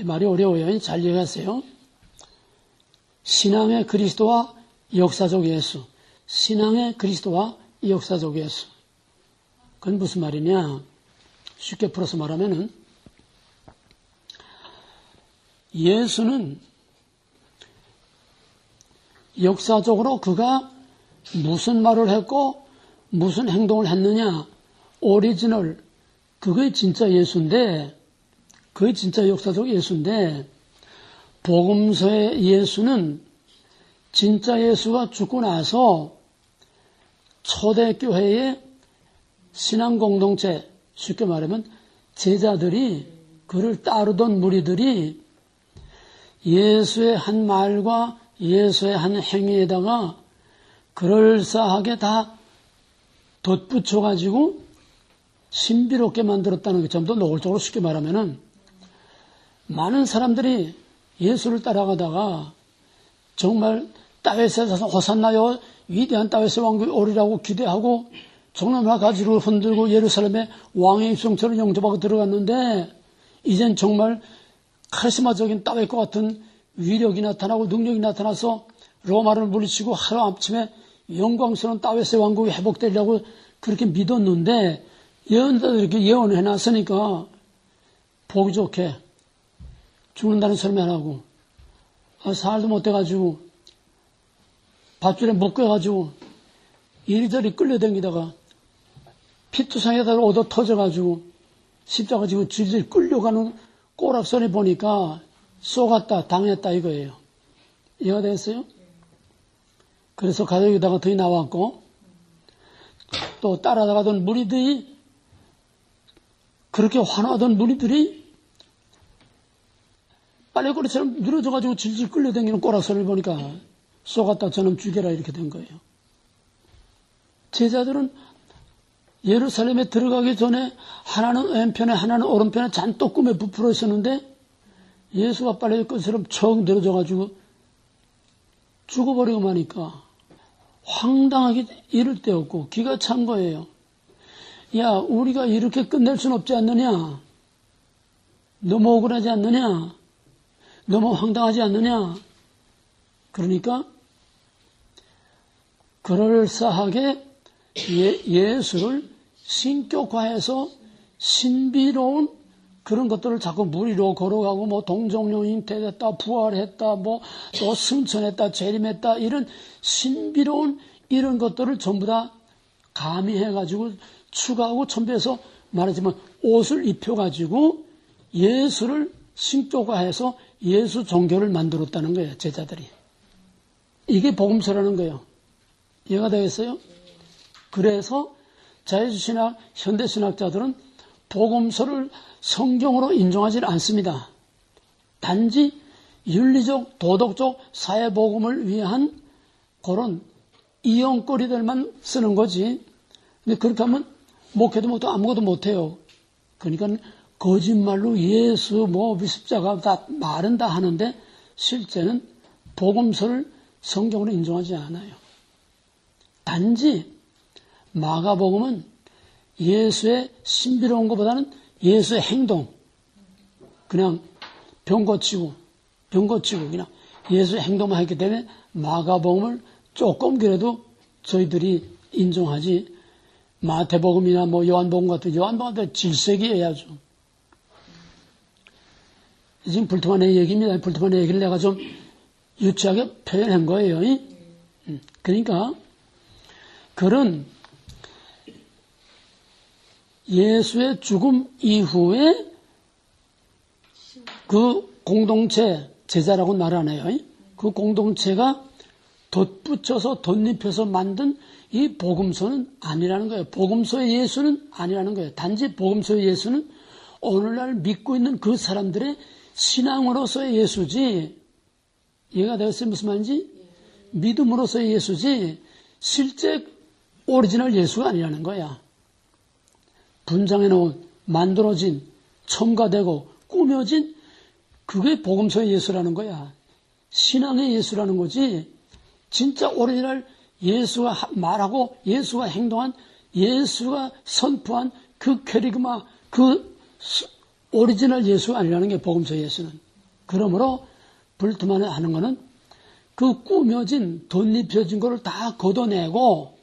말이 어려워요. 잘 이해하세요. 신앙의 그리스도와 역사적 예수. 신앙의 그리스도와 역사적 예수. 그건 무슨 말이냐? 쉽게 풀어서 말하면은 예수는 역사적으로 그가 무슨 말을 했고 무슨 행동을 했느냐 오리지널 그게 진짜 예수인데 그게 진짜 역사적 예수인데 복음서의 예수는 진짜 예수가 죽고 나서 초대교회의 신앙공동체 쉽게 말하면 제자들이 그를 따르던 무리들이 예수의 한 말과 예수의 한 행위에다가 그럴싸하게 다 덧붙여가지고 신비롭게 만들었다는 게 좀 더 노골적으로 쉽게 말하면은 많은 사람들이 예수를 따라가다가 정말 다윗에 가서 호산나요 위대한 다윗의 왕국이 오리라고 기대하고 종려나 가지로 흔들고 예루살렘에 왕의 입성처럼 영접하고 들어갔는데 이젠 정말 카리스마적인 다윗과 같은 위력이 나타나고 능력이 나타나서 로마를 물리치고 하루아침에 영광스러운 다윗의 왕국이 회복되려고 그렇게 믿었는데 예언자들이 이렇게 예언을 해놨으니까 보기 좋게 죽는다는 소리 안 하고 살도 못 돼가지고 밧줄에 묶여가지고 이리저리 끌려다니다가 피투성에다가 얻어 터져가지고 십자가 지고 질질 끌려가는 꼬락선에 보니까 쏘갔다 당했다 이거예요. 이해가 됐어요? 그래서 가족에다가 더이 나왔고 또 따라가던 무리들이 그렇게 환호하던 무리들이 빨래거리처럼 늘어져가지고 질질 끌려다니는 꼬락선을 보니까 쏘갔다 저놈 죽여라 이렇게 된 거예요. 제자들은 예루살렘에 들어가기 전에 하나는 왼편에 하나는 오른편에 잔뜩 꿈에 부풀어 있었는데 예수가 빨래거리처럼 척 늘어져가지고 죽어버리고 마니까 황당하게 이를 데 없고 기가 찬 거예요. 야, 우리가 이렇게 끝낼 순 없지 않느냐? 너무 억울하지 않느냐? 너무 황당하지 않느냐? 그러니까 그럴싸하게 예수를 신격화해서 신비로운 그런 것들을 자꾸 무리로 걸어가고 뭐 동정령 잉태됐다 부활했다 뭐 또 승천했다 재림했다 이런 신비로운 이런 것들을 전부 다 가미해가지고 추가하고 첨부해서 말하지만 옷을 입혀가지고 예수를 신격화해서 예수 종교를 만들었다는 거예요. 제자들이. 이게 복음서라는 거예요. 이해가 되겠어요? 그래서 자유주의신학, 현대신학자들은 복음서를 성경으로 인정하지 않습니다. 단지 윤리적, 도덕적 사회복음을 위한 그런 이용거리들만 쓰는 거지. 근데 그렇게 하면 목회도 못하고 아무것도 못해요. 그러니까 거짓말로 예수, 십자가 다 말은 다 하는데 실제는 복음서를 성경으로 인정하지 않아요. 단지 마가복음은 예수의 신비로운 것보다는 예수의 행동, 그냥 병 고치고 그냥 예수의 행동만 했기 때문에 마가복음을 조금 그래도 저희들이 인정하지 마태복음이나 요한복음 같은 요한복음한테 질색이어야죠. 지금 불투만의 얘기입니다. 불투만의 얘기를 내가 좀 유치하게 표현한 거예요. 그러니까 그런 예수의 죽음 이후에 그 공동체, 제자라고 말하네요. 그 공동체가 덧붙여서 덧입혀서 만든 이 복음서는 아니라는 거예요. 복음서의 예수는 아니라는 거예요. 단지 복음서의 예수는 오늘날 믿고 있는 그 사람들의 신앙으로서의 예수지, 이해가 되었어요? 무슨 말인지? 믿음으로서의 예수지 실제 오리지널 예수가 아니라는 거야. 분장해 놓은, 만들어진, 첨가되고 꾸며진 그게 복음서의 예수라는 거야. 신앙의 예수라는 거지 진짜 오리지널 예수가 말하고 예수가 행동한, 예수가 선포한 그 캐리그마, 그 오리지널 예수가 아니라는 게 복음서 예수는. 그러므로 불트만에 하는 거는 그 꾸며진, 덧입혀진 거를 다 걷어내고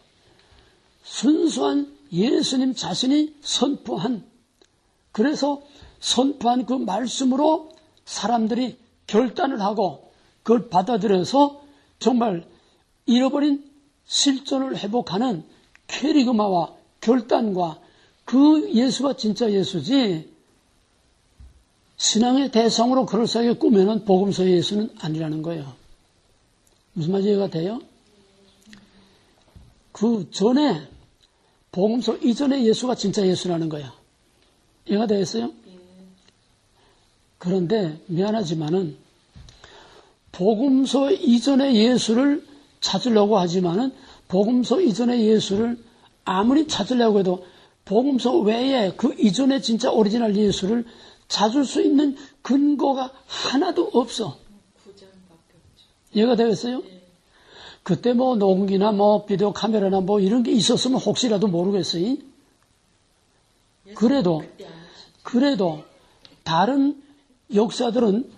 순수한 예수님 자신이 선포한, 그래서 선포한 그 말씀으로 사람들이 결단을 하고 그걸 받아들여서 정말 잃어버린 실존을 회복하는 캐리그마와 결단과 그 예수가 진짜 예수지 신앙의 대상으로 그럴싸하게 꾸며놓은 복음서의 예수는 아니라는 거예요. 무슨 말인지 이해가 돼요? 그 전에 복음서 이전의 예수가 진짜 예수라는 거야. 이해가 되겠어요? 그런데 미안하지만은 복음서 이전의 예수를 찾으려고 하지만은 복음서 이전의 예수를 아무리 찾으려고 해도 복음서 외에 그 이전의 진짜 오리지널 예수를 찾을 수 있는 근거가 하나도 없어. 이해가 되겠어요? 그때 뭐 녹음기나 뭐 비디오 카메라나 뭐 이런 게 있었으면 혹시라도 모르겠어요. 그래도 다른 역사들은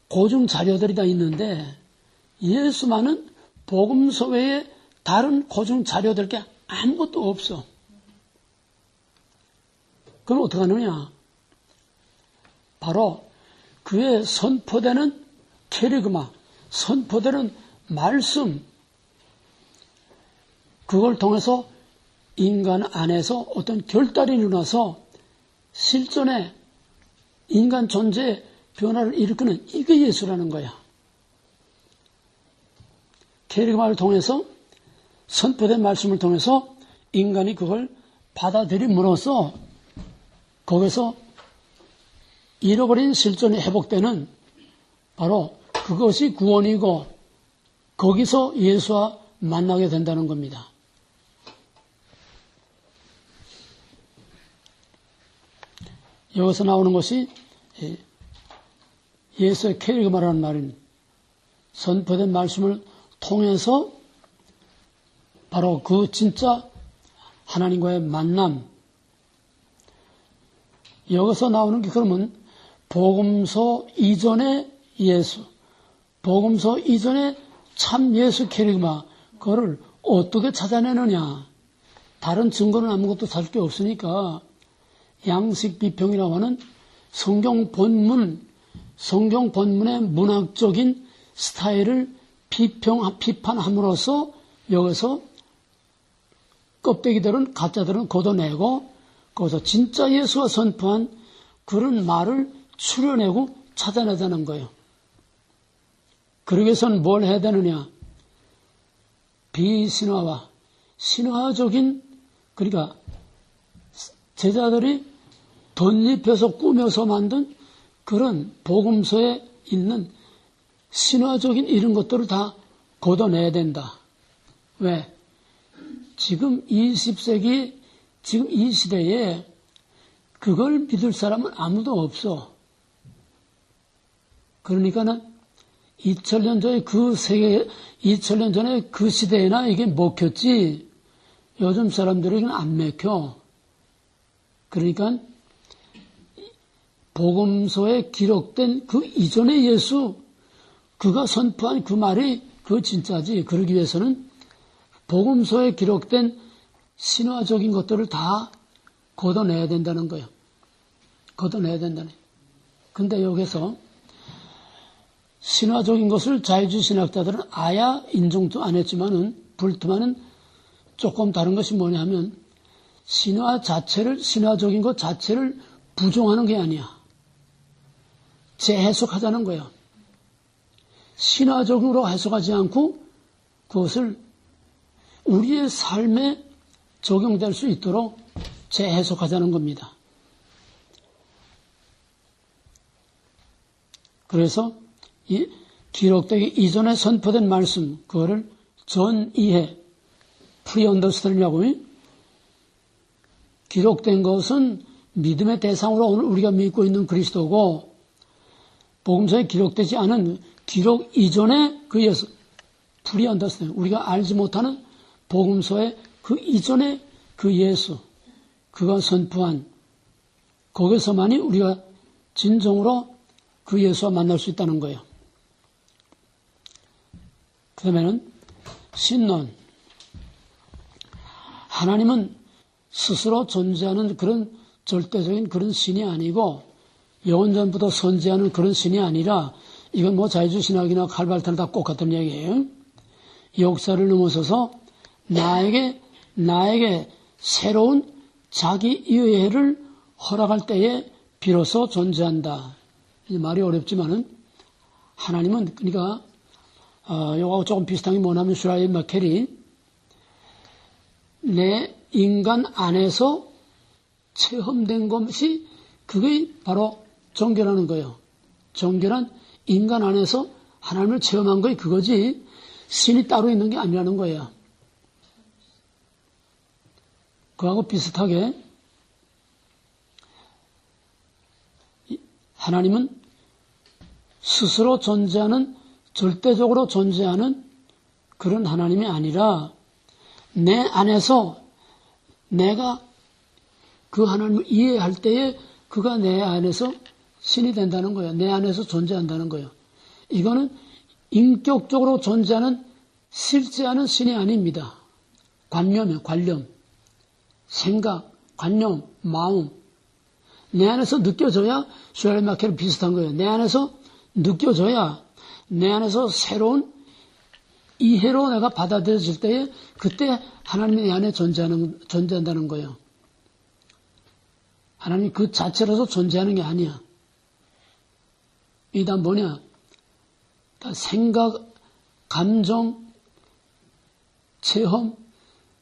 고증 자료들이 다 있는데 예수만은 복음서 외에 다른 고증 자료들 게 아무것도 없어. 그럼 어떻게 하느냐? 바로 그의 선포되는 캐리그마, 선포되는 말씀, 그걸 통해서 인간 안에서 어떤 결단이 일어나서 실존의 인간 존재의 변화를 일으키는 이게 예수라는 거야. 캐리그마를 통해서 선포된 말씀을 통해서 인간이 그걸 받아들임으로써 거기서 잃어버린 실존이 회복되는 바로 그것이 구원이고 거기서 예수와 만나게 된다는 겁니다. 여기서 나오는 것이 예수의 캐리그마라는 말은 선포된 말씀을 통해서 바로 그 진짜 하나님과의 만남. 여기서 나오는 게 그러면 복음서 이전의 예수, 복음서 이전의 참 예수 캐리그마, 그거를 어떻게 찾아내느냐. 다른 증거는 아무것도 찾을 게 없으니까 양식 비평이라고 하는 성경 본문의 문학적인 스타일을 비판함으로써 여기서 껍데기들은 가짜들은 걷어내고 거기서 진짜 예수가 선포한 그런 말을 추려내고 찾아내자는 거예요. 그러기 위해서는 뭘 해야 되느냐? 비신화와 신화적인, 그러니까 제자들이 덧입혀서 꾸며서 만든 그런 복음서에 있는 신화적인 이런 것들을 다 걷어내야 된다. 왜? 지금 20세기, 지금 이 시대에 그걸 믿을 사람은 아무도 없어. 그러니까는 2000년 전에 2000년 전에 그 시대에나 이게 먹혔지, 요즘 사람들에게는 안 먹혀. 그러니까 복음서에 기록된 그 이전의 예수, 그가 선포한 그 말이 그 진짜지. 그러기 위해서는 복음서에 기록된 신화적인 것들을 다 걷어내야 된다는 거예요. 걷어내야 된다네. 근데 여기서 신화적인 것을 자유주의 신학자들은 아야 인정도 안 했지만은 불트만은 조금 다른 것이 뭐냐 하면 신화 자체를, 신화적인 것 자체를 부정하는 게 아니야. 재해석하자는 거야. 신화적으로 해석하지 않고 그것을 우리의 삶에 적용될 수 있도록 재해석하자는 겁니다. 그래서 이 기록되기 이전에 선포된 말씀, 그거를 전이해, 프리언더스탠이라고. 기록된 것은 믿음의 대상으로 오늘 우리가 믿고 있는 그리스도고, 복음서에 기록되지 않은 기록 이전에 그 예수, 프리언더스탠, 우리가 알지 못하는 복음서의 그 이전에 그 예수, 그가 선포한, 거기서만이 우리가 진정으로 그 예수와 만날 수 있다는 거예요. 그 다음에는 신론. 하나님은 스스로 존재하는 그런 절대적인 그런 신이 아니고 영원전부터 선지하는 그런 신이 아니라, 이건 뭐 자유주신학이나 칼발타나 다 똑같은 얘기예요. 역사를 넘어서서 나에게 새로운 자기 이해를 허락할 때에 비로소 존재한다. 말이 어렵지만은 하나님은, 그러니까 이거하고 조금 비슷한 게 뭐냐면 슈라이 마켈이 내 인간 안에서 체험된 것이 그게 바로 종교라는 거예요. 종교란 인간 안에서 하나님을 체험한 거이 그거지 신이 따로 있는 게 아니라는 거예요. 그하고 비슷하게 하나님은 스스로 존재하는, 절대적으로 존재하는 그런 하나님이 아니라 내 안에서 내가 그 하나님을 이해할 때에 그가 내 안에서 신이 된다는 거예요. 내 안에서 존재한다는 거예요. 이거는 인격적으로 존재하는 실제하는 신이 아닙니다. 관념이에요. 관념. 생각, 관념, 마음. 내 안에서 느껴져야 슈라이 마켈은 비슷한 거예요. 내 안에서 느껴져야 내 안에서 새로운 이해로 내가 받아들여질 때에 그때 하나님이 내 안에 존재한다는 거예요. 하나님이 그 자체로서 존재하는 게 아니야. 이다 뭐냐? 다 생각, 감정, 체험,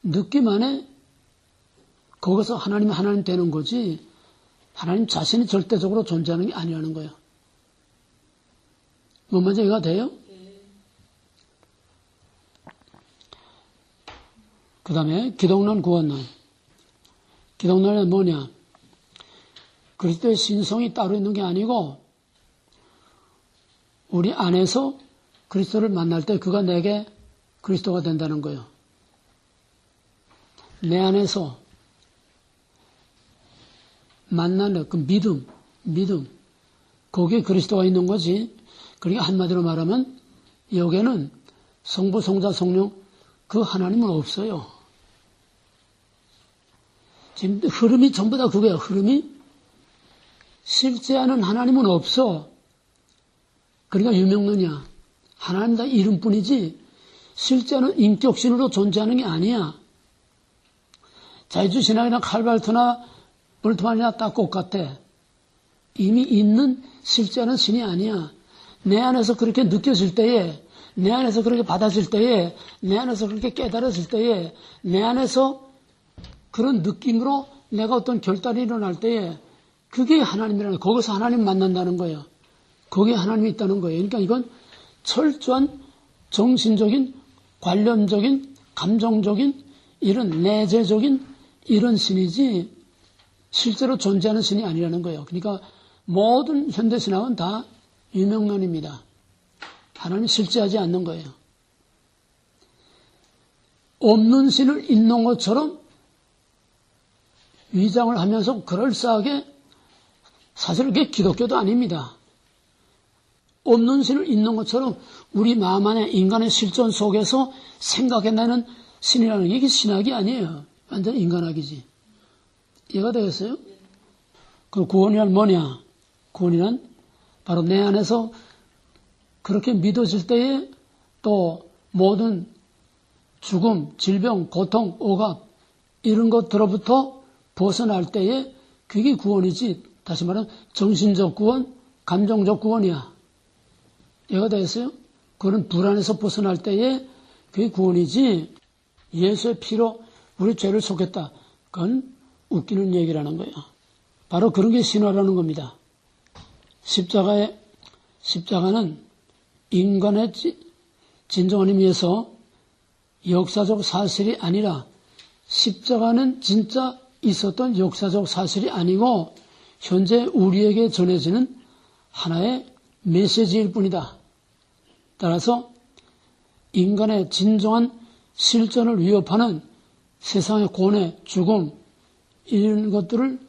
느낌 안에 거기서 하나님이 하나님 되는 거지 하나님 자신이 절대적으로 존재하는 게 아니라는 거예요. 뭔 말인지 이해가 돼요? 그 다음에 기독론, 구원론. 기독론은 뭐냐? 그리스도의 신성이 따로 있는 게 아니고 우리 안에서 그리스도를 만날 때 그가 내게 그리스도가 된다는 거예요. 내 안에서 만나는 그 믿음. 거기에 그리스도가 있는 거지. 그러니까 한마디로 말하면 여기에는 성부, 성자, 성령 그 하나님은 없어요. 지금 흐름이 전부 다 그거예요. 흐름이 실제하는 하나님은 없어. 그러니까 유명론이야. 하나님 다 이름뿐이지 실제는 인격신으로 존재하는 게 아니야. 자유주신학이나 칼발트나 볼트만이나 다 똑같아. 이미 있는 실제는 신이 아니야. 내 안에서 그렇게 느껴질 때에, 내 안에서 그렇게 받아질 때에, 내 안에서 그렇게 깨달아질 때에, 내 안에서 그런 느낌으로 내가 어떤 결단이 일어날 때에 그게 하나님이라는 거예요. 거기서 하나님 만난다는 거예요. 거기에 하나님이 있다는 거예요. 그러니까 이건 철저한 정신적인, 관념적인, 감정적인 이런 내재적인 이런 신이지 실제로 존재하는 신이 아니라는 거예요. 그러니까 모든 현대신학은 다 유명론입니다. 하나님이 실제하지 않는 거예요. 없는 신을 있는 것처럼 위장을 하면서 그럴싸하게 사실 그게 기독교도 아닙니다. 없는 신을 있는 것처럼 우리 마음 안에 인간의 실존 속에서 생각해내는 신이라는 게 이게 신학이 아니에요. 완전 인간학이지. 이해가 되겠어요? 그 구원이란 뭐냐? 구원이란 바로 내 안에서 그렇게 믿어질 때에 또 모든 죽음, 질병, 고통, 억압 이런 것들로부터 벗어날 때에 그게 구원이지. 다시 말하면 정신적 구원, 감정적 구원이야. 이해가 되겠어요? 그런 불안에서 벗어날 때에 그게 구원이지. 예수의 피로 우리 죄를 속였다. 그건 웃기는 얘기라는 거예요. 바로 그런 게 신화라는 겁니다. 십자가는 인간의 진정한 의미에서 역사적 사실이 아니라 십자가는 진짜 있었던 역사적 사실이 아니고 현재 우리에게 전해지는 하나의 메시지일 뿐이다. 따라서 인간의 진정한 실존을 위협하는 세상의 고뇌, 죽음 이런 것들을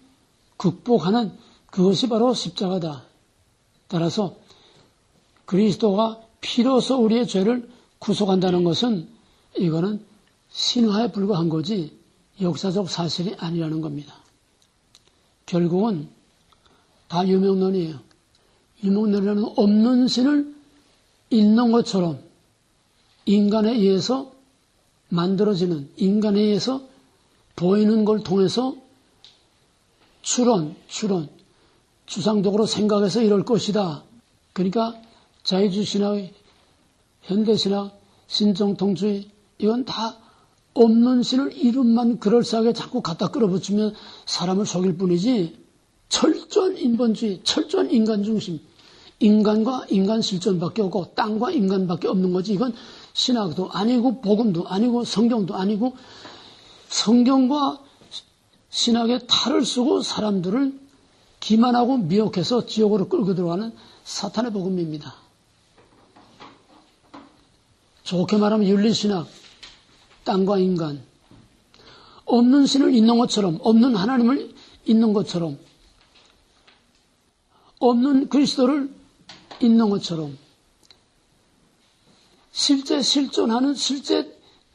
극복하는 그것이 바로 십자가다. 따라서 그리스도가 피로서 우리의 죄를 구속한다는 것은 이거는 신화에 불과한 거지 역사적 사실이 아니라는 겁니다. 결국은 다 유명론이에요. 유명론이라는 없는 신을 있는 것처럼 인간에 의해서 만들어지는, 인간에 의해서 보이는 걸 통해서 추론, 추상적으로 생각해서 이럴 것이다. 그러니까 자유주의신학, 현대신학, 신정통주의 이건 다 없는 신을 이름만 그럴싸하게 자꾸 갖다 끌어붙이면 사람을 속일 뿐이지 철저한 인본주의, 철저한 인간중심, 인간과 인간 실존밖에 없고 땅과 인간밖에 없는 거지. 이건 신학도 아니고 복음도 아니고 성경도 아니고 성경과 신학의 탈을 쓰고 사람들을 기만하고 미혹해서 지옥으로 끌고 들어가는 사탄의 복음입니다. 좋게 말하면 윤리신학, 땅과 인간, 없는 신을 있는 것처럼, 없는 하나님을 있는 것처럼, 없는 그리스도를 있는 것처럼, 실제 실존하는,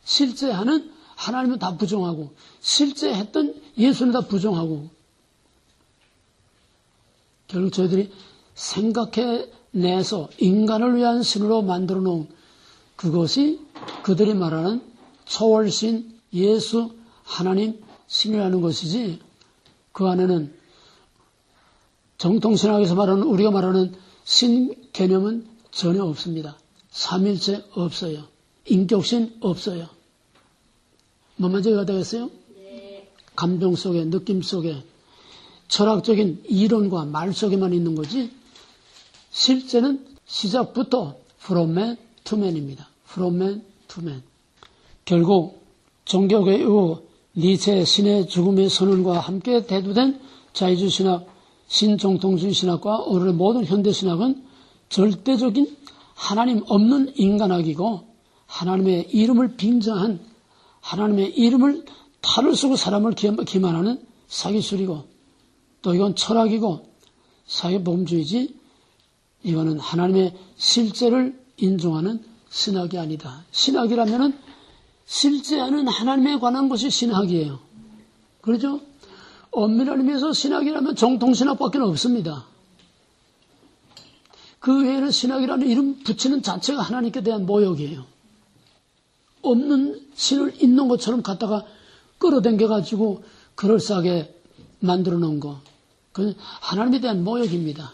실제하는 하나님은 다 부정하고, 실제 했던 예수는 다 부정하고, 결국 저희들이 생각해내서 인간을 위한 신으로 만들어 놓은 그것이 그들이 말하는 초월신, 예수, 하나님, 신이라는 것이지 그 안에는 정통신학에서 말하는 우리가 말하는 신 개념은 전혀 없습니다. 삼일체 없어요. 인격신 없어요. 뭐만 제가 되겠어요? 네. 감정 속에, 느낌 속에 철학적인 이론과 말 속에만 있는 거지 실제는 시작부터 from man to man입니다. from man to man. 결국 종교계 이후 니체의 신의 죽음의 선언과 함께 대두된 자유주의 신학, 신정통주의 신학과 오늘의 모든 현대신학은 절대적인 하나님 없는 인간학이고 하나님의 이름을 빙자한 하나님의 이름을 탈을 쓰고 사람을 기만하는 사기술이고 또 이건 철학이고 사회복음주의지 이거는 하나님의 실제를 인정하는 신학이 아니다. 신학이라면은 실제하는 하나님에 관한 것이 신학이에요. 그렇죠? 엄밀한 의미에서 신학이라면 정통신학밖에 없습니다. 그 외에는 신학이라는 이름 붙이는 자체가 하나님께 대한 모욕이에요. 없는 신을 있는 것처럼 갖다가 끌어당겨가지고 그럴싸하게 만들어 놓은 거. 그건 하나님에 대한 모욕입니다.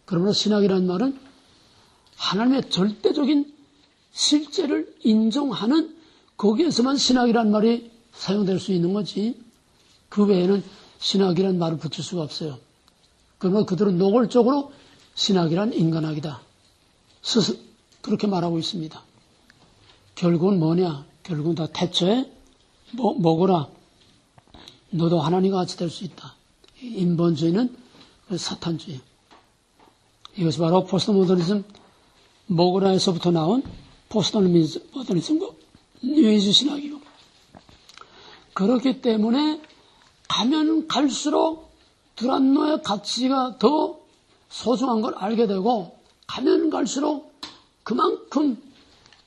그러므로 신학이라는 말은 하나님의 절대적인 실제를 인정하는 거기에서만 신학이라는 말이 사용될 수 있는 거지. 그 외에는 신학이라는 말을 붙일 수가 없어요. 그러면 그들은 노골적으로 신학이란 인간학이다. 스스로 그렇게 말하고 있습니다. 결국은 뭐냐? 결국은 다 태초에 먹어라. 너도 하나님과 같이 될 수 있다. 인본주의는 사탄주의. 이것이 바로 포스트모더니즘 먹으라에서부터 나온 포스트모더니즘과 뉴에이지 신학이고 그렇기 때문에 가면 갈수록 두란노의 가치가 더 소중한 걸 알게 되고 가면 갈수록 그만큼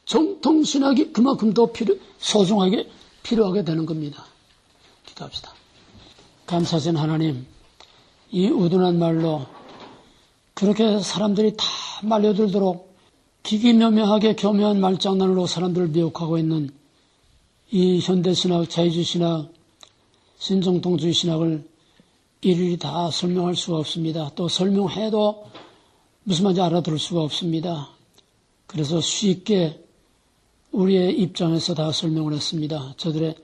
정통신학이 그만큼 더 소중하게 필요하게 되는 겁니다. 기도합시다. 감사하신 하나님, 이 우둔한 말로 그렇게 사람들이 다 말려들도록 기기묘묘하게 교묘한 말장난으로 사람들을 미혹하고 있는 이 현대신학, 자유주의신학, 신정통주의 신학을 일일이 다 설명할 수가 없습니다. 또 설명해도 무슨 말인지 알아들을 수가 없습니다. 그래서 쉽게 우리의 입장에서 다 설명을 했습니다. 저들의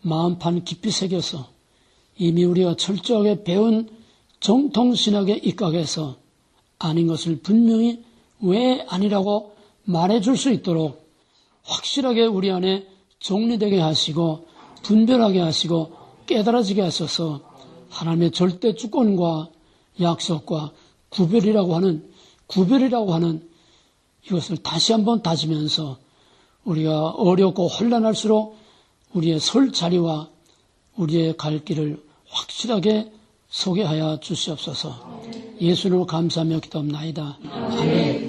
마음판 깊이 새겨서 이미 우리가 철저하게 배운 정통신학에 입각해서 아닌 것을 분명히 왜 아니라고 말해줄 수 있도록 확실하게 우리 안에 정리되게 하시고 분별하게 하시고 깨달아지게 하셔서 하나님의 절대 주권과 약속과 구별이라고 하는 이것을 다시 한번 다지면서 우리가 어렵고 혼란할수록 우리의 설 자리와 우리의 갈 길을 확실하게 소개하여 주시옵소서. 예수님을 감사하며 기도합나이다. 아멘.